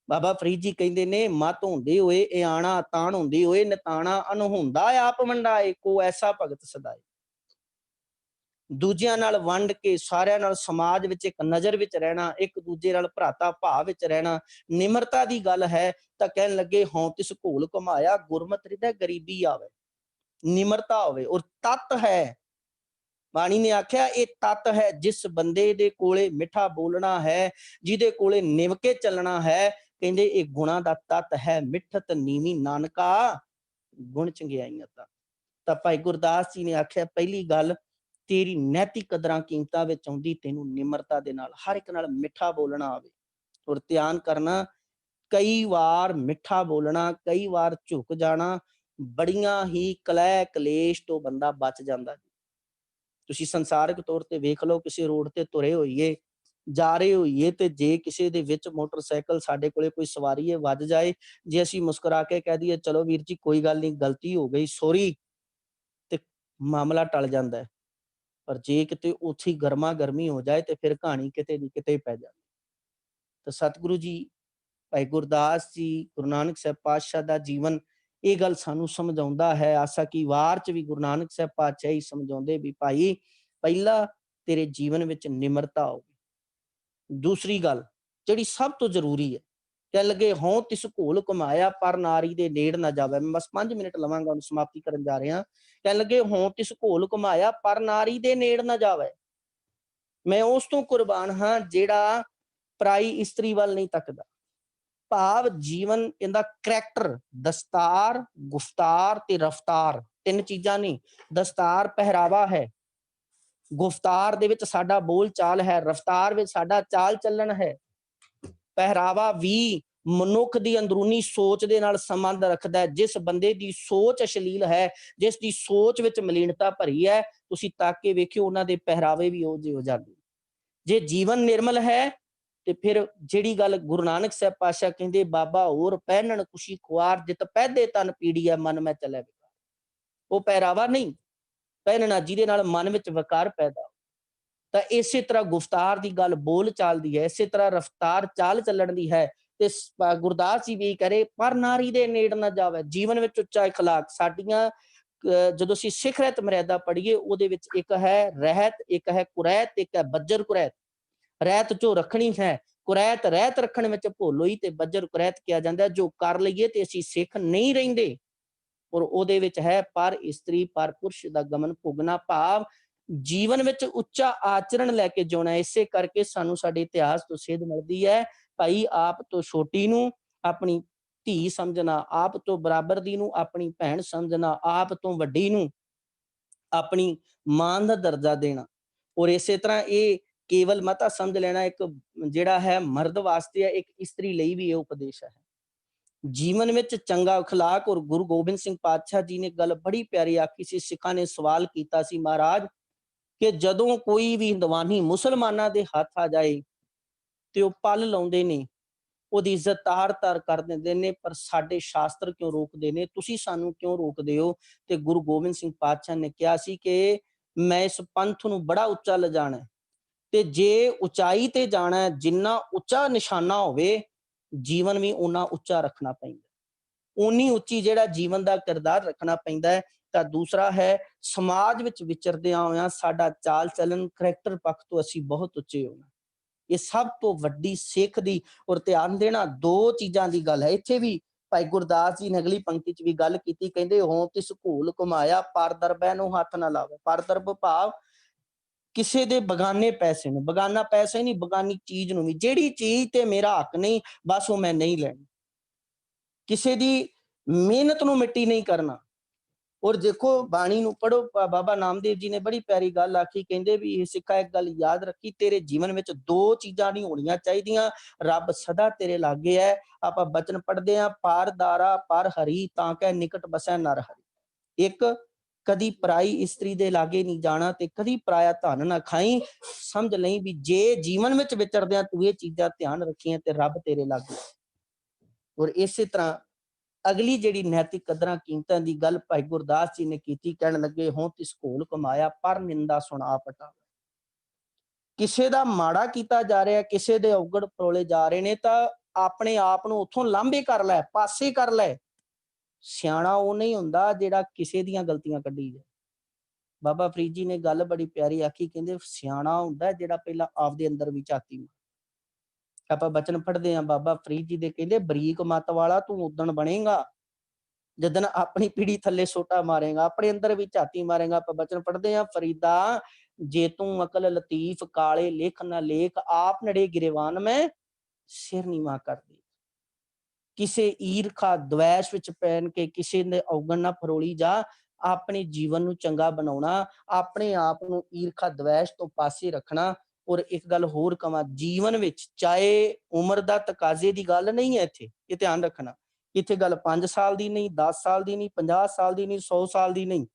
Speaker 2: ਬਾਬਾ ਫਰੀਦ ਜੀ ਕਹਿੰਦੇ ਨੇ, ਮਤ ਹੁੰਦੇ ਹੋਏ ਇਆਣਾ, ਤਾਣ ਹੁੰਦੇ ਹੋਏ ਨਿਤਾਣਾ, ਅਨਹੁੰਦਾ ਆਪ ਵੰਡਾਏ, ਕੋ ਐਸਾ ਭਗਤ ਸਦਾਏ। ਦੂਜਿਆਂ ਨਾਲ ਵੰਡ ਕੇ, ਸਾਰਿਆਂ ਨਾਲ ਸਮਾਜ ਵਿੱਚ ਇੱਕ ਨਜ਼ਰ ਵਿੱਚ ਰਹਿਣਾ, ਇੱਕ ਦੂਜੇ ਨਾਲ ਭਰਾਤਾ ਭਾਵ ਵਿੱਚ ਰਹਿਣਾ, ਨਿਮਰਤਾ ਦੀ ਗੱਲ ਹੈ। ਤਾਂ ਕਹਿਣ ਲੱਗੇ, ਹਉ ਤਿਸ ਘੋਲ ਘੁਮਾਇਆ, ਗੁਰਮਤਿ ਹਿਰਦੈ ਗਰੀਬੀ ਆਵੇ। ਨਿਮਰਤਾ ਹੋਵੇ, ਔਰ ਤੱਤ ਹੈ। ਬਾਣੀ ਨੇ ਆਖਿਆ ਇਹ ਤੱਤ ਹੈ, ਜਿਸ ਬੰਦੇ ਦੇ ਕੋਲੇ ਮਿੱਠਾ ਬੋਲਣਾ ਹੈ, ਜਿਹਦੇ ਕੋਲੇ ਨਿਭ ਕੇ ਚੱਲਣਾ ਹੈ, ਕਹਿੰਦੇ ਇਹ ਗੁਣਾਂ ਦਾ ਤੱਤ ਹੈ। ਮਿੱਠਤ ਨੀਵੀਂ ਨਾਨਕਾ, ਗੁਣ ਚੰਗਿਆਈਆਂ ਤਾਂ ਭਾਈ ਗੁਰਦਾਸ ਜੀ ਨੇ ਆਖਿਆ ਪਹਿਲੀ ਗੱਲ, ਤੇਰੀ ਨੈਤਿਕ ਕਦਰਾਂ ਕੀਮਤਾਂ ਵਿੱਚ ਆਉਂਦੀ ਤੈਨੂੰ ਨਿਮਰਤਾ ਦੇ ਨਾਲ, ਹਰ ਇੱਕ ਨਾਲ ਮਿੱਠਾ ਬੋਲਣਾ ਆਵੇ। ਔਰ ਧਿਆਨ ਕਰਨਾ, ਕਈ ਵਾਰ ਮਿੱਠਾ ਬੋਲਣਾ, ਕਈ ਵਾਰ ਝੁਕ ਜਾਣਾ, ਬੜੀਆਂ ਹੀ ਕਲਹਿ ਕਲੇਸ਼ ਤੋਂ ਬੰਦਾ ਬਚ ਜਾਂਦਾ। ਤੁਸੀਂ ਸੰਸਾਰਿਕ ਤੌਰ ਤੇ ਵੇਖ ਲਓ, ਕਿਸੇ ਰੋਡ ਤੇ ਤੁਰੇ ਹੋਈਏ, ਜਾ ਰਹੇ ਹੋਈਏ, ਤੇ ਜੇ ਕਿਸੇ ਦੇ ਵਿੱਚ ਮੋਟਰਸਾਈਕਲ ਸਾਡੇ ਕੋਲੇ ਕੋਈ ਸਵਾਰੀ ਹੈ ਵੱਜ ਜਾਏ, ਜੇ ਅਸੀਂ ਮੁਸਕਰਾ ਕੇ ਕਹਿ ਦਈਏ ਚਲੋ ਵੀਰ ਜੀ ਕੋਈ ਗੱਲ ਨਹੀਂ, ਗਲਤੀ ਹੋ ਗਈ, ਸੋਰੀ, ਮਾਮਲਾ ਟਲ ਜਾਂਦਾ ਹੈ। ਪਰ ਜੇ ਕਿਤੇ ਉੱਥੇ ਗਰਮਾ ਗਰਮੀ ਹੋ ਜਾਏ ਤੇ ਫਿਰ ਕਹਾਣੀ ਕਿਤੇ ਦੀ ਕਿਤੇ ਪੈ ਜਾਂਦੀ। ਤਾਂ ਸਤਿਗੁਰੂ ਜੀ, ਭਾਈ ਗੁਰਦਾਸ ਜੀ, ਗੁਰੂ ਨਾਨਕ ਸਾਹਿਬ ਪਾਤਸ਼ਾਹ ਦਾ ਜੀਵਨ ਇਹ ਗੱਲ ਸਾਨੂੰ ਸਮਝਾਉਂਦਾ ਹੈ। ਆਸਾ ਕੀ ਵਾਰ ਚ ਵੀ ਗੁਰੂ ਨਾਨਕ ਸਾਹਿਬ ਪਾਤਸ਼ਾਹ ਹੀ ਸਮਝਾਉਂਦੇ ਵੀ ਭਾਈ ਪਹਿਲਾ ਤੇਰੇ ਜੀਵਨ ਵਿੱਚ ਨਿਮਰਤਾ ਹੋਵੇ। ਦੂਸਰੀ ਗੱਲ ਜਿਹੜੀ ਸਭ ਤੋਂ ਜ਼ਰੂਰੀ ਹੈ, ਕਹਿ ਲੱਗੇ ਹੋਂ ਤਿਸ ਘੋਲ ਕਮਾਇਆ ਪਰ ਨਾਰੀ ਦੇ ਨੇੜ ਨਾ ਜਾਵੇ। ਮੈਂ ਬਸ 5 ਮਿੰਟ ਲਵਾਂਗਾ, ਉਹਨੂੰ ਸਮਾਪਤੀ ਕਰਨ ਜਾ ਰਿਹਾ। ਕਹਿ ਲੱਗੇ ਹੋਂ ਤਿਸ ਘੋਲ ਕਮਾਇਆ ਪਰ ਨਾਰੀ ਦੇ ਨੇੜ ਨਾ ਜਾਵੇ। ਮੈਂ ਉਸ ਤੋਂ ਕੁਰਬਾਨ ਹਾਂ ਜਿਹੜਾ ਪਰਾਈ ਇਸਤਰੀ ਵੱਲ ਨਹੀਂ ਤੱਕਦਾ। ਭਾਵ ਜੀਵਨ ਇਹਦਾ ਕਰੈਕਟਰ, ਦਸਤਾਰ, ਗੁਫਤਾਰ ਤੇ ਰਫਤਾਰ, 3 ਚੀਜ਼ਾਂ ਨਹੀਂ। ਦਸਤਾਰ ਪਹਿਰਾਵਾ ਹੈ, ਗੁਫਤਾਰ ਦੇ ਵਿੱਚ ਸਾਡਾ ਬੋਲ ਚਾਲ ਹੈ, ਰਫਤਾਰ ਵਿੱਚ ਸਾਡਾ ਚਾਲ ਚੱਲਣ ਹੈ। ਪਹਿਰਾਵਾ ਵੀ ਮਨੁੱਖ ਦੀ ਅੰਦਰੂਨੀ ਸੋਚ ਦੇ ਨਾਲ ਸੰਬੰਧ ਰੱਖਦਾ ਹੈ। ਜਿਸ ਬੰਦੇ ਦੀ ਸੋਚ ਅਸ਼ਲੀਲ ਹੈ, ਜਿਸ ਦੀ ਸੋਚ ਵਿੱਚ ਮਲੀਨਤਾ ਭਰੀ ਹੈ, ਤੁਸੀਂ ਤੱਕ ਕੇ ਵੇਖਿਓ ਉਹਨਾਂ ਦੇ ਪਹਿਰਾਵੇ ਵੀ ਉਹ ਜਿਹੇ ਹੋ ਜਾਂਦੇ। ਜੇ ਜੀਵਨ ਨਿਰਮਲ ਹੈ ਤੇ ਫਿਰ ਜਿਹੜੀ ਗੱਲ ਗੁਰੂ ਨਾਨਕ ਸਾਹਿਬ ਪਾਤਸ਼ਾਹ ਕਹਿੰਦੇ, ਬਾਬਾ ਹੋਰ ਪਹਿਨਣ ਖੁਸ਼ੀ ਖੁਆਰ ਜਿਤ ਪਹਿਦੇ ਤਨ ਪੀੜੀ ਹੈ ਮਨ ਮੈਂ ਚੱਲੇ ਵਿਕਾਰ। ਉਹ ਪਹਿਰਾਵਾ ਨਹੀਂ ਪਹਿਨਣਾ ਜਿਹਦੇ ਨਾਲ ਮਨ ਵਿੱਚ ਵਿਕਾਰ ਪੈਦਾ। ਤਾਂ ਇਸੇ ਤਰ੍ਹਾਂ ਗੁਫਤਾਰ ਦੀ ਗੱਲ ਬੋਲ ਚਾਲਦੀ ਹੈ, ਇਸੇ ਤਰ੍ਹਾਂ ਰਫਤਾਰ ਚਾਲ ਚੱਲਣ ਦੀ ਹੈ। ਤੇ ਗੁਰਦਾਸ ਜੀ ਵੀ ਕਰੇ ਪਰ ਨਾਰੀ ਦੇ ਨੇੜ ਨਾ ਜਾਵੇ। ਜੀਵਨ ਵਿੱਚ ਉੱਚਾ ਇਖਲਾਕ ਸਾਡੀਆਂ ਜਦੋਂ ਅਸੀਂ ਸਿੱਖ ਰਹਿਤ ਮਰਿਆਦਾ ਪੜ੍ਹੀਏ ਉਹਦੇ ਵਿੱਚ ਇੱਕ ਹੈ ਰਹਿਤ, ਇੱਕ ਹੈ ਕੁਰੈਤ, ਇੱਕ ਹੈ ਬੱਜਰ ਕੁਰੈਤ। ਰਹਿਤ ਜੋ ਰੱਖਣੀ ਹੈ, ਕੁਰੈਤ ਰਹਿਤ ਰੱਖਣ ਵਿੱਚ ਭੁੱਲੋਈ ਤੇ ਬੱਜਰ ਕੁਰੈਤ ਕਿਹਾ ਜਾਂਦਾ। ਜੋ ਕਰ ਲਈਏ ਤੇ ਅਸੀਂ ਸਿੱਖ ਨਹੀਂ ਰਹਿੰਦੇ। ਔਰ ਉਹਦੇ ਵਿੱਚ ਹੈ ਪਰ ਇਸਤਰੀ ਪਰ ਪੁਰਸ਼ ਦਾ ਗਮਨ ਭੁਗਣਾ। ਭਾਵ ਜੀਵਨ ਵਿੱਚ ਉੱਚਾ ਆਚਰਣ ਲੈ ਕੇ ਜਿਉਣਾ। ਇਸੇ ਕਰਕੇ ਸਾਨੂੰ ਸਾਡੇ ਇਤਿਹਾਸ ਤੋਂ ਸੇਧ ਮਿਲਦੀ ਹੈ, ਭਾਈ ਆਪ ਤੋਂ ਛੋਟੀ ਨੂੰ ਆਪਣੀ ਧੀ ਸਮਝਣਾ, ਆਪ ਤੋਂ ਬਰਾਬਰ ਦੀ ਨੂੰ ਆਪਣੀ ਭੈਣ ਸਮਝਣਾ, ਆਪ ਤੋਂ ਵੱਡੀ ਨੂੰ ਆਪਣੀ ਮਾਂ ਦਾ ਦਰਜਾ ਦੇਣਾ। ਔਰ ਇਸੇ ਤਰ੍ਹਾਂ ਇਹ ਕੇਵਲ ਮਤਾ ਸਮਝ ਲੈਣਾ ਇੱਕ ਜਿਹੜਾ ਹੈ ਮਰਦ ਵਾਸਤੇ ਹੈ, ਇੱਕ ਇਸਤਰੀ ਲਈ ਵੀ ਇਹ ਉਪਦੇਸ਼ ਹੈ। ਜੀਵਨ ਵਿੱਚ ਚੰਗਾ ਅਖਲਾਕ। ਔਰ ਗੁਰੂ ਗੋਬਿੰਦ ਸਿੰਘ ਪਾਤਸ਼ਾਹ ਜੀ ਨੇ ਗੱਲ ਬੜੀ ਪਿਆਰੀ ਆਖੀ ਸੀ। ਸਿੱਖਾਂ ਨੇ ਸਵਾਲ ਕੀਤਾ ਸੀ, ਮਹਾਰਾਜ ਕਿ ਜਦੋਂ ਕੋਈ ਵੀ ਹਿੰਦਵਾਨੀ ਮੁਸਲਮਾਨਾਂ ਦੇ ਹੱਥ ਆ ਜਾਏ ਤੇ ਉਹ ਪਲ ਲਾਉਂਦੇ ਨੇ, ਉਹਦੀ ਇੱਜ਼ਤ ਤਾਰ-ਤਾਰ ਕਰ ਦਿੰਦੇ ਨੇ, ਪਰ ਸਾਡੇ ਸ਼ਾਸਤਰ ਕਿਉਂ ਰੋਕਦੇ ਨੇ? ਤੁਸੀਂ ਸਾਨੂੰ ਕਿਉਂ ਰੋਕਦੇ ਹੋ? ਤੇ ਗੁਰੂ ਗੋਬਿੰਦ ਸਿੰਘ ਪਾਤਸ਼ਾਹ ਨੇ ਕਿਹਾ ਸੀ ਕਿ ਮੈਂ ਇਸ ਪੰਥ ਨੂੰ ਬੜਾ ਉੱਚਾ ਲਿਜਾਣਾ ਤੇ ਜੇ ਉਚਾਈ ਤੇ ਜਾਣਾ, ਜਿੰਨਾ ਉੱਚਾ ਨਿਸ਼ਾਨਾ ਹੋਵੇ ਜੀਵਨ ਵੀ ਓਨਾ ਉੱਚਾ ਰੱਖਣਾ ਪੈਂਦਾ, ਓਨੀ ਉੱਚੀ ਜਿਹੜਾ ਜੀਵਨ ਦਾ ਕਿਰਦਾਰ ਰੱਖਣਾ ਪੈਂਦਾ ਹੈ। ਤਾਂ ਦੂਸਰਾ ਹੈ ਸਮਾਜ ਵਿੱਚ ਵਿਚਰਦਿਆਂ ਹੋਇਆਂ ਸਾਡਾ ਚਾਲ ਚੱਲਣ, ਕਰੈਕਟਰ ਪੱਖ ਤੋਂ ਅਸੀਂ ਬਹੁਤ ਉੱਚੇ ਹੋਣਾ। ਇਹ ਸਭ ਤੋਂ ਵੱਡੀ ਸਿੱਖ ਦੀ ਔਰ ਧਿਆਨ ਦੇਣਾ 2 ਚੀਜ਼ਾਂ ਦੀ ਗੱਲ ਹੈ। ਇੱਥੇ ਵੀ ਭਾਈ ਗੁਰਦਾਸ ਜੀ ਨੇ ਅਗਲੀ ਪੰਕਤੀ ਚ ਵੀ ਗੱਲ ਕੀਤੀ, ਕਹਿੰਦੇ ਹੋਂ ਤਿਸ ਘੋਲ ਕਮਾਇਆ ਪਰ ਦਰਬੈ ਨੂੰ ਹੱਥ ਨਾ ਲਾਵੇ। ਪਰ ਦਰਬ ਭਾਵ ਕਿਸੇ ਦੇ ਬਗਾਨੇ ਪੈਸੇ ਨੂੰ, ਬਗਾਨਾ ਪੈਸੇ ਨਹੀਂ, ਬਗਾਨੀ ਚੀਜ਼ ਨੂੰ ਵੀ। ਜਿਹੜੀ ਚੀਜ਼ ਤੇ ਮੇਰਾ ਹੱਕ ਨਹੀਂ ਬਸ ਉਹ ਮੈਂ ਨਹੀਂ ਲੈਣੀ। ਕਿਸੇ ਦੀ ਮਿਹਨਤ ਨੂੰ ਮਿੱਟੀ ਨਹੀਂ ਕਰਨਾ। ਔਰ ਦੇਖੋ ਬਾਣੀ ਨੂੰ ਪੜੋ, ਬਾਬਾ ਨਾਮਦੇਵ ਜੀ ਨੇ ਬੜੀ ਪਿਆਰੀ ਗੱਲ ਆਖੀ, ਕਹਿੰਦੇ ਵੀ ਇਹ ਸਿੱਖਾ ਇੱਕ ਗੱਲ ਯਾਦ ਰੱਖੀ, ਤੇਰੇ ਜੀਵਨ ਵਿੱਚ 2 ਚੀਜ਼ਾਂ ਨਹੀਂ ਹੋਣੀਆਂ ਚਾਹੀਦੀਆਂ। ਰੱਬ ਸਦਾ ਤੇਰੇ ਲਾਗੇ ਹੈ। ਆਪਾਂ ਬਚਨ ਪੜ੍ਹਦੇ ਹਾਂ, ਪਾਰ ਦਾਰਾ ਪਰ ਹਰੀ ਤਾਂ ਕਹਿ ਨਿਕਟ ਬਸੈ ਨਰ ਹਰੀ। ਇੱਕ ਕਦੀ ਪਰਾਈ ਇਸਤਰੀ ਦੇ ਲਾਗੇ ਨਹੀਂ ਜਾਣਾ ਤੇ ਕਦੀ ਪਰਾਇਆ ਧਨ ਨਾ ਖਾਈ। ਸਮਝ ਲਈ ਵੀ ਜੇ ਜੀਵਨ ਵਿੱਚ ਵਿਚਰਦਿਆਂ ਤੂੰ ਇਹ ਚੀਜ਼ਾਂ ਧਿਆਨ ਰੱਖੀਆਂ ਤੇ ਰੱਬ ਤੇਰੇ ਲਾਗੇ। ਔਰ ਇਸੇ ਤਰ੍ਹਾਂ ਅਗਲੀ ਜਿਹੜੀ ਨੈਤਿਕ ਕਦਰਾਂ ਕੀਮਤਾਂ ਦੀ ਗੱਲ ਭਾਈ ਗੁਰਦਾਸ ਜੀ ਨੇ ਕੀਤੀ, ਕਹਿਣ ਲੱਗੇ ਹੋਂ ਤਿਸ ਘੋਲ ਕਮਾਇਆ ਪਰ ਨਿੰਦਾ ਸੁਣਾ ਪਟਾ। ਕਿਸੇ ਦਾ ਮਾੜਾ ਕੀਤਾ ਜਾ ਰਿਹਾ, ਕਿਸੇ ਦੇ ਔਗੜ ਪਰੋਲੇ ਜਾ ਰਹੇ ਨੇ ਤਾਂ ਆਪਣੇ ਆਪ ਨੂੰ ਉੱਥੋਂ ਲਾਂਭੇ ਕਰ ਲੈ, ਪਾਸੇ ਕਰ ਲੈ। ਸਿਆਣਾ ਉਹ ਨਹੀਂ ਹੁੰਦਾ ਜਿਹੜਾ ਕਿਸੇ ਦੀਆਂ ਗਲਤੀਆਂ ਕੱਢੀ ਜਾਏ। ਬਾਬਾ ਫਰੀਦ ਜੀ ਨੇ ਗੱਲ ਬੜੀ ਪਿਆਰੀ ਆਖੀ, ਕਹਿੰਦੇ ਸਿਆਣਾ ਹੁੰਦਾ ਜਿਹੜਾ ਪਹਿਲਾਂ ਆਪਦੇ ਅੰਦਰ ਵੀ ਝਾਤੀ ਮਾਰੇ। ਆਪਾਂ ਬਚਨ ਪੜ੍ਹਦੇ ਹਾਂ ਬਾਬਾ ਫਰੀਦ ਜੀ ਦੇ, ਕਹਿੰਦੇ ਬਰੀਕ ਮੱਤ ਵਾਲਾ ਤੂੰ ਉਦਣ ਬਣੇਗਾ ਜਦੋਂ ਆਪਣੀ ਪੀੜੀ ਥੱਲੇ ਸੋਟਾ ਮਾਰੇਗਾ, ਆਪਣੇ ਅੰਦਰ ਵੀ ਝਾਤੀ ਮਾਰੇਗਾ। ਆਪਾਂ ਬਚਨ ਪੜ੍ਹਦੇ ਹਾਂ, ਫਰੀਦਾ ਜੇ ਤੂੰ ਅਕਲ ਲਤੀਫ ਕਾਲੇ ਲਿਖ ਨਾ ਲੇਖ, ਆਪ ਨੜੇ ਗਿਰੇਵਾਨ ਮੈਂ ਸਿਰ ਨੀਵਾਂ ਕਰ ਦੇ। ਕਿਸੇ ਈਰਖਾ ਦਵੈਸ਼ ਵਿੱਚ ਪੈਣ ਕੇ ਕਿਸੇ ਦੇ ਔਗਣ ਨਾ ਫਰੋਲੀ ਜਾ। ਆਪਣੇ ਜੀਵਨ ਨੂੰ ਚੰਗਾ ਬਣਾਉਣਾ, ਆਪਣੇ ਆਪ ਨੂੰ ਈਰਖਾ ਦਵੈਸ਼ ਤੋਂ ਪਾਸੇ ਰੱਖਣਾ। ਔਰ ਇੱਕ ਗੱਲ ਹੋਰ ਕਵਾਂ, ਜੀਵਨ ਵਿੱਚ ਚਾਹੇ ਉਮਰ ਦਾ ਤਕਾਜ਼ੇ ਦੀ ਗੱਲ ਨਹੀਂ ਹੈ, ਇੱਥੇ ਇਹ ਧਿਆਨ ਰੱਖਣਾ। ਇੱਥੇ ਗੱਲ 5 ਸਾਲ ਦੀ ਨਹੀਂ, 10 ਸਾਲ ਦੀ ਨਹੀਂ, 50 ਸਾਲ ਦੀ ਨਹੀਂ, 100 ਸਾਲ ਦੀ ਨਹੀਂ।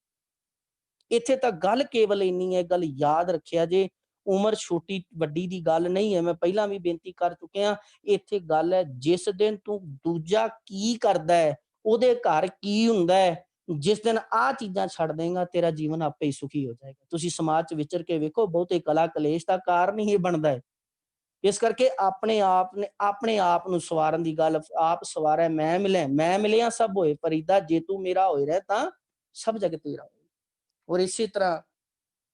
Speaker 2: ਇੱਥੇ ਤਾਂ ਗੱਲ ਕੇਵਲ ਇੰਨੀ ਹੈ, ਗੱਲ ਯਾਦ ਰੱਖਿਆ ਜੇ, ਉਮਰ ਛੋਟੀ ਵੱਡੀ ਦੀ ਗੱਲ ਨਹੀਂ ਹੈ। ਮੈਂ ਪਹਿਲਾਂ ਵੀ ਬੇਨਤੀ ਕਰ ਚੁੱਕਿਆ, ਇੱਥੇ ਗੱਲ ਹੈ ਜਿਸ ਦਿਨ ਤੂੰ ਦੂਜਾ ਕੀ ਕਰਦਾ ਹੈ, ਉਹਦੇ ਘਰ ਕੀ ਹੁੰਦਾ ਹੈ, ਜਿਸ ਦਿਨ ਆਹ ਚੀਜ਼ਾਂ ਛੱਡ ਦੇਂਗਾ ਤੇਰਾ ਜੀਵਨ ਆਪੇ ਹੀ ਸੁਖੀ ਹੋ ਜਾਏਗਾ। ਤੁਸੀਂ ਸਮਾਜ 'ਚ ਵਿਚਰ ਕੇ ਵੇਖੋ, ਬਹੁਤੇ ਕਲਾ ਕਲੇਸ਼ ਦਾ ਕਾਰਨ ਹੀ ਇਹ ਬਣਦਾ ਹੈ। ਇਸ ਕਰਕੇ ਆਪਣੇ ਆਪ ਨੂੰ ਸਵਾਰਨ ਦੀ ਗੱਲ, ਆਪ ਸਵਾਰੈ ਮੈਂ ਮਿਲਿਆ ਸਭ ਹੋਏ ਫਰੀਦਾ, ਜੇ ਤੂੰ ਮੇਰਾ ਹੋਏ ਰਹਿ ਤਾਂ ਸਭ ਜਗ ਤੇਰਾ ਹੋਏ। ਔਰ ਇਸੇ ਤਰ੍ਹਾਂ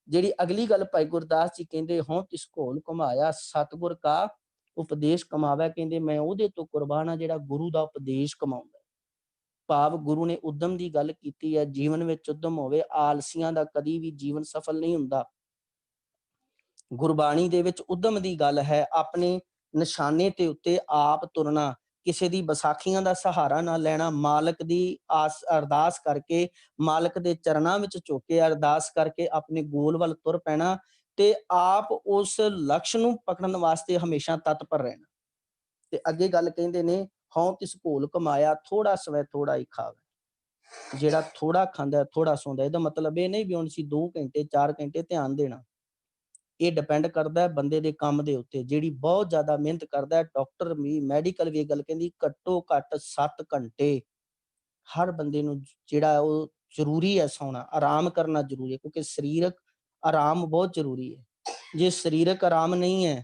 Speaker 2: ਜਿਹੜੀ ਅਗਲੀ ਗੱਲ ਭਾਈ ਗੁਰਦਾਸ ਜੀ ਕਹਿੰਦੇ, ਹੋਂ ਤਿਸ ਘੋਲ ਘੁਮਾਇਆ ਸਤਿਗੁਰ ਕਾ ਉਪਦੇਸ਼ ਕਮਾਵੈ। ਕਹਿੰਦੇ ਮੈਂ ਉਹਦੇ ਤੋਂ ਕੁਰਬਾਨ ਆ ਜਿਹੜਾ ਗੁਰੂ ਦਾ ਉਪਦੇਸ਼ ਕਮਾਉਂਦਾ। ਭਾਵ ਗੁਰੂ ਨੇ ਉਦਮ ਦੀ ਗੱਲ ਕੀਤੀ ਹੈ, ਜੀਵਨ ਵਿੱਚ ਉਦਮ ਹੋਵੇ। ਆਲਸੀਆਂ ਦਾ ਕਦੀ ਵੀ ਜੀਵਨ ਸਫਲ ਨਹੀਂ ਹੁੰਦਾ। ਗੁਰਬਾਣੀ ਦੇ ਵਿੱਚ ਉਦਮ ਦੀ ਗੱਲ ਹੈ, ਆਪਣੇ ਨਿਸ਼ਾਨੇ ਤੇ ਉੱਤੇ ਆਪ ਤੁਰਨਾ, ਕਿਸੇ ਦੀ ਵਿਸਾਖੀਆਂ ਦਾ ਸਹਾਰਾ ਨਾ ਲੈਣਾ, ਮਾਲਕ ਦੀ ਅਰਦਾਸ ਕਰਕੇ, ਮਾਲਕ ਦੇ ਚਰਨਾਂ ਵਿੱਚ ਝੁਕ ਕੇ ਅਰਦਾਸ ਕਰਕੇ ਆਪਣੇ ਗੋਲ ਵੱਲ ਤੁਰ ਪੈਣਾ ਤੇ ਆਪ ਉਸ ਲਕਸ਼ ਨੂੰ ਪਕੜਨ ਵਾਸਤੇ ਹਮੇਸ਼ਾ ਤਤਪਰ ਰਹਿਣਾ। ਤੇ ਅੱਗੇ ਗੱਲ ਕਹਿੰਦੇ ਨੇ, ਹਉ ਤਿਸ ਘੋਲ ਕਮਾਇਆ ਥੋੜਾ ਸਵੈ ਥੋੜਾ ਹੀ ਖਾਵੇ। ਜਿਹੜਾ ਥੋੜਾ ਖਾਂਦਾ ਥੋੜਾ ਸੌਂਦਾ, ਇਹਦਾ ਮਤਲਬ ਇਹ ਨਹੀਂ ਵੀ ਹੁਣ ਅਸੀਂ 2 ਘੰਟੇ 4 ਘੰਟੇ ਧਿਆਨ ਦੇਣਾ। ਇਹ ਡਿਪੈਂਡ ਕਰਦਾ ਹੈ ਬੰਦੇ ਦੇ ਕੰਮ ਦੇ ਉੱਤੇ। ਜਿਹੜੀ ਬਹੁਤ ਜ਼ਿਆਦਾ ਮਿਹਨਤ ਕਰਦਾ ਹੈ, ਡਾਕਟਰ ਵੀ, ਮੈਡੀਕਲ ਵੀ ਇਹ ਗੱਲ ਕਹਿੰਦੀ, ਘੱਟੋ ਘੱਟ 7 ਘੰਟੇ ਹਰ ਬੰਦੇ ਨੂੰ ਜਿਹੜਾ ਉਹ ਜ਼ਰੂਰੀ ਹੈ ਸੌਣਾ, ਆਰਾਮ ਕਰਨਾ ਜ਼ਰੂਰੀ ਹੈ, ਕਿਉਂਕਿ ਸਰੀਰਕ ਆਰਾਮ ਬਹੁਤ ਜ਼ਰੂਰੀ ਹੈ। ਜੇ ਸਰੀਰਕ ਆਰਾਮ ਨਹੀਂ ਹੈ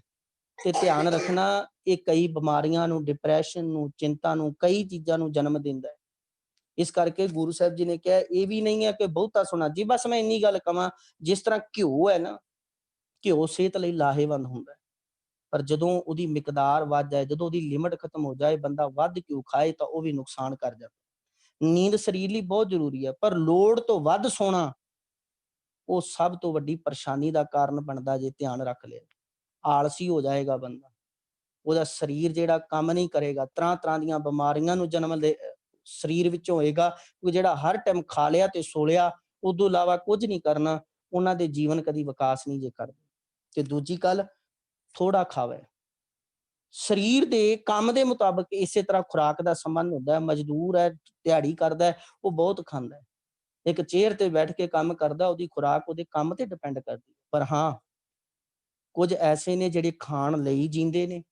Speaker 2: ਤੇ ਧਿਆਨ ਰੱਖਣਾ, ਇਹ ਕਈ ਬਿਮਾਰੀਆਂ ਨੂੰ, ਡਿਪਰੈਸ਼ਨ ਨੂੰ, ਚਿੰਤਾ ਨੂੰ, ਕਈ ਚੀਜ਼ਾਂ ਨੂੰ ਜਨਮ ਦਿੰਦਾ ਹੈ। ਇਸ ਕਰਕੇ ਗੁਰੂ ਸਾਹਿਬ ਜੀ ਨੇ ਕਿਹਾ, ਇਹ ਵੀ ਨਹੀਂ ਹੈ ਕਿ ਬਹੁਤਾ ਸੋਣਾ ਜੀ। ਬਸ ਮੈਂ ਇੰਨੀ ਗੱਲ ਕਵਾਂ, ਜਿਸ ਤਰ੍ਹਾਂ ਘਿਓ ਹੈ ਨਾ, ਘਿਓ ਸਿਹਤ ਲਈ ਲਾਹੇਵੰਦ ਹੁੰਦਾ, ਪਰ ਜਦੋਂ ਉਹਦੀ ਮਿਕਦਾਰ ਵੱਧ ਜਾਏ, ਜਦੋਂ ਉਹਦੀ ਲਿਮਟ ਖਤਮ ਹੋ ਜਾਏ, ਬੰਦਾ ਵੱਧ ਘਿਓ ਖਾਏ ਤਾਂ ਉਹ ਵੀ ਨੁਕਸਾਨ ਕਰ ਜਾਂਦਾ। ਨੀਂਦ ਸਰੀਰ ਲਈ ਬਹੁਤ ਜ਼ਰੂਰੀ ਹੈ, ਪਰ ਲੋੜ ਤੋਂ ਵੱਧ ਸੋਣਾ ਉਹ ਸਭ ਤੋਂ ਵੱਡੀ ਪਰੇਸ਼ਾਨੀ ਦਾ ਕਾਰਨ ਬਣਦਾ। ਜੇ ਧਿਆਨ ਰੱਖ ਲਿਆ, ਆਲਸੀ ਹੋ ਜਾਏਗਾ ਬੰਦਾ, ਉਹਦਾ ਸਰੀਰ ਜਿਹੜਾ ਕੰਮ ਨਹੀਂ ਕਰੇਗਾ, ਤਰ੍ਹਾਂ ਤਰ੍ਹਾਂ ਦੀਆਂ ਬਿਮਾਰੀਆਂ ਨੂੰ ਜਨਮ ਸਰੀਰ ਵਿੱਚੋਂ ਹੋਏਗਾ। ਕਿ ਜਿਹੜਾ ਹਰ ਟਾਈਮ ਖਾ ਲਿਆ ਤੇ ਸੋ ਲਿਆ, ਉਦੋਂ ਇਲਾਵਾ ਕੁਝ ਨਹੀਂ ਕਰਨਾ, ਉਹਨਾਂ ਦੇ ਜੀਵਨ ਕਦੀ ਵਿਕਾਸ ਨਹੀਂ ਜੇ ਕਰਦੇ। ਤੇ ਦੂਜੀ ਗੱਲ, ਥੋੜਾ ਖਾਵੇ। ਸਰੀਰ ਦੇ ਕੰਮ ਦੇ ਮੁਤਾਬਕ ਇਸੇ ਤਰ੍ਹਾਂ ਖੁਰਾਕ ਦਾ ਸੰਬੰਧ ਹੁੰਦਾ ਹੈ। ਮਜ਼ਦੂਰ ਹੈ, ਦਿਹਾੜੀ ਕਰਦਾ ਹੈ, ਉਹ ਬਹੁਤ ਖਾਂਦਾ ਹੈ। ਇੱਕ ਚੇਅਰ ਤੇ ਬੈਠ ਕੇ ਕੰਮ ਕਰਦਾ, ਉਹਦੀ ਖੁਰਾਕ ਉਹਦੇ ਕੰਮ ਤੇ ਡਿਪੈਂਡ ਕਰਦੀ। ਪਰ ਹਾਂ, ਕੁਝ ਐਸੇ ਨੇ ਜਿਹੜੇ ਖਾਣ ਲਈ ਜੀਂਦੇ ਨੇ,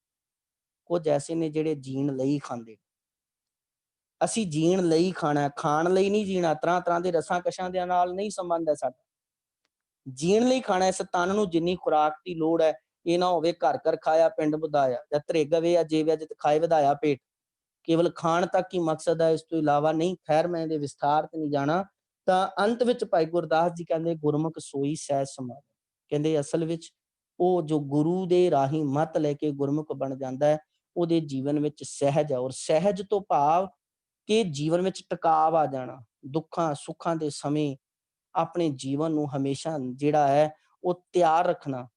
Speaker 2: ਕੁਝ ਐਸੇ ਨੇ ਜਿਹੜੇ ਜੀਣ ਲਈ ਖਾਂਦੇ। ਅਸੀਂ ਜੀਣ ਲਈ ਖਾਣਾ, ਖਾਣ ਲਈ ਨਹੀਂ ਜੀਣਾ। ਤਰ੍ਹਾਂ ਤਰ੍ਹਾਂ ਦੇ ਰਸਾਂ ਕਸ਼ਾਂ ਦੇ ਨਾਲ ਨਹੀਂ ਸੰਬੰਧ ਹੈ ਸਾਡਾ, ਜੀਣ ਲਈ ਖਾਣਾ। ਇਸ ਤਨ ਨੂੰ ਜਿੰਨੀ ਖੁਰਾਕ ਦੀ ਲੋੜ ਹੈ, ਇਹ ਨਾ ਹੋਵੇ ਘਰ ਘਰ ਖਾਇਆ ਪਿੰਡ ਵਧਾਇਆ, ਜਾਂ ਧ੍ਰਿਗਵੇ ਜਾਂ ਜੇਵਿਆ ਜਿਤ ਖਾਏ ਵਧਾਇਆ ਪੇਟ। ਕੇਵਲ ਖਾਣ ਤੱਕ ਹੀ ਮਕਸਦ ਹੈ, ਇਸ ਤੋਂ ਇਲਾਵਾ ਨਹੀਂ। ਖੈਰ ਮੈਂ ਇਹਦੇ ਵਿਸਥਾਰ ਤੇ ਨਹੀਂ ਜਾਣਾ। ਤਾਂ ਅੰਤ ਵਿੱਚ ਭਾਈ ਗੁਰਦਾਸ ਜੀ ਕਹਿੰਦੇ, ਗੁਰਮੁਖ ਸੋਈ ਸਹਿਜ ਸਮਾਧਿ। ਕਹਿੰਦੇ ਅਸਲ ਵਿੱਚ ਉਹ ਜੋ ਗੁਰੂ ਦੇ ਰਾਹੀਂ ਮੱਤ ਲੈ ਕੇ ਗੁਰਮੁਖ ਬਣ ਜਾਂਦਾ ਹੈ, ਉਹਦੇ ਜੀਵਨ ਵਿੱਚ ਸਹਿਜ ਹੈ। ਔਰ ਸਹਿਜ ਤੋਂ ਭਾਵ ਕਿ ਜੀਵਨ ਵਿੱਚ ਟਿਕਾਵ ਆ ਜਾਣਾ। ਦੁੱਖਾਂ ਸੁੱਖਾਂ ਦੇ ਸਮੇਂ ਆਪਣੇ ਜੀਵਨ ਨੂੰ ਹਮੇਸ਼ਾ ਜਿਹੜਾ ਹੈ ਉਹ ਤਿਆਰ ਰੱਖਣਾ।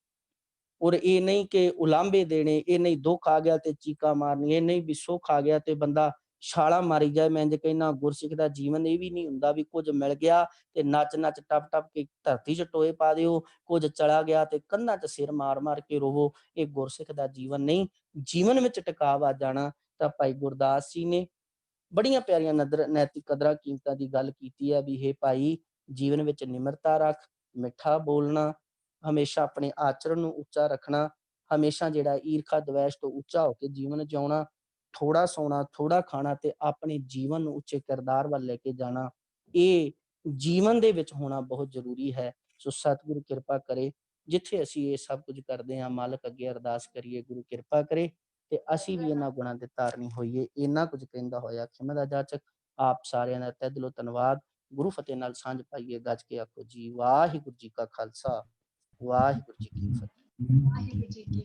Speaker 2: ਔਰ ਇਹ ਨਹੀਂ ਕਿ ਉਲਾਂਭੇ ਦੇਣੇ, ਇਹ ਨਹੀਂ ਦੁੱਖ ਆ ਗਿਆ ਤੇ ਚੀਕਾਂ ਮਾਰਨੀ, ਇਹ ਨਹੀਂ ਵੀ ਸੁੱਖ ਆ ਗਿਆ ਤੇ ਬੰਦਾ ਛਾਲਾਂ ਮਾਰੀ ਜਾਏ। ਮੈਂ ਇੰਝ ਕਹਿੰਦਾ, ਗੁਰਸਿੱਖ ਦਾ ਜੀਵਨ ਇਹ ਵੀ ਨਹੀਂ ਹੁੰਦਾ ਵੀ ਕੁਝ ਮਿਲ ਗਿਆ ਤੇ ਨੱਚ ਨੱਚ ਟੱਪ ਟੱਪ ਕੇ ਧਰਤੀ 'ਚ ਟੋਏ ਪਾ ਦਿਓ, ਕੁਝ ਚਲਾ ਗਿਆ ਤੇ ਕੰਧਾਂ 'ਚ ਸਿਰ ਮਾਰ ਮਾਰ ਕੇ ਰੋਵੋ। ਇਹ ਗੁਰਸਿੱਖ ਦਾ ਜੀਵਨ ਨਹੀਂ। ਜੀਵਨ ਵਿੱਚ ਟਿਕਾਵ ਆ ਜਾਣਾ। ਤਾਂ ਭਾਈ ਗੁਰਦਾਸ ਜੀ ਨੇ ਬੜੀਆਂ ਪਿਆਰੀਆਂ ਨੈਤਿਕ ਕਦਰਾਂ ਕੀਮਤਾਂ ਦੀ ਗੱਲ ਕੀਤੀ ਹੈ ਵੀ, ਹੇ ਭਾਈ, ਜੀਵਨ ਵਿੱਚ ਨਿਮਰਤਾ ਰੱਖ, ਮਿੱਠਾ ਬੋਲਣਾ, ਹਮੇਸ਼ਾ ਆਪਣੇ ਆਚਰਣ ਨੂੰ ਉੱਚਾ ਰੱਖਣਾ, ਹਮੇਸ਼ਾ ਜਿਹੜਾ ਈਰਖਾ ਦਵੈਸ਼ ਤੋਂ ਉੱਚਾ ਹੋ ਕੇ ਜੀਵਨ ਜਿਉਣਾ, ਥੋੜਾ ਸੌਣਾ, ਥੋੜਾ ਖਾਣਾ ਤੇ ਆਪਣੇ ਜੀਵਨ ਨੂੰ ਉੱਚੇ ਕਿਰਦਾਰ ਵੱਲ ਲੈ ਕੇ ਜਾਣਾ, ਇਹ ਜੀਵਨ ਦੇ ਵਿੱਚ ਹੋਣਾ ਬਹੁਤ ਜ਼ਰੂਰੀ ਹੈ। ਸੋ ਸਤਿਗੁਰੂ ਕਿਰਪਾ ਕਰੇ, ਜਿੱਥੇ ਅਸੀਂ ਇਹ ਸਭ ਕੁਝ ਕਰਦੇ ਹਾਂ, ਮਾਲਕ ਅੱਗੇ ਅਰਦਾਸ ਕਰੀਏ, ਗੁਰੂ ਕਿਰਪਾ ਕਰੇ ਤੇ ਅਸੀਂ ਵੀ ਇਹਨਾਂ ਗੁਣਾਂ ਦੇ ਧਾਰਨੀ ਹੋਈਏ। ਇੰਨਾ ਕੁਝ ਕਹਿੰਦਾ ਹੋਇਆ ਖਿਮਾ ਦਾ ਜਾਚਕ, ਆਪ ਸਾਰਿਆਂ ਦਾ ਤਹਿ ਦਿਲੋਂ ਧੰਨਵਾਦ। ਗੁਰੂ ਫਤਿਹ ਨਾਲ ਸਾਂਝ ਪਾਈਏ, ਗੱਜ ਕੇ ਆਖੋ ਜੀ ਵਾਹਿਗੁਰੂ ਜੀ ਕਾ ਖਾਲਸਾ, ਵਾਹਿਗੁਰੂ ਜੀ ਕੀ ਫਤਿਹ।
Speaker 1: ਵਾਹਿਗੁਰੂ ਜੀ ਕੀ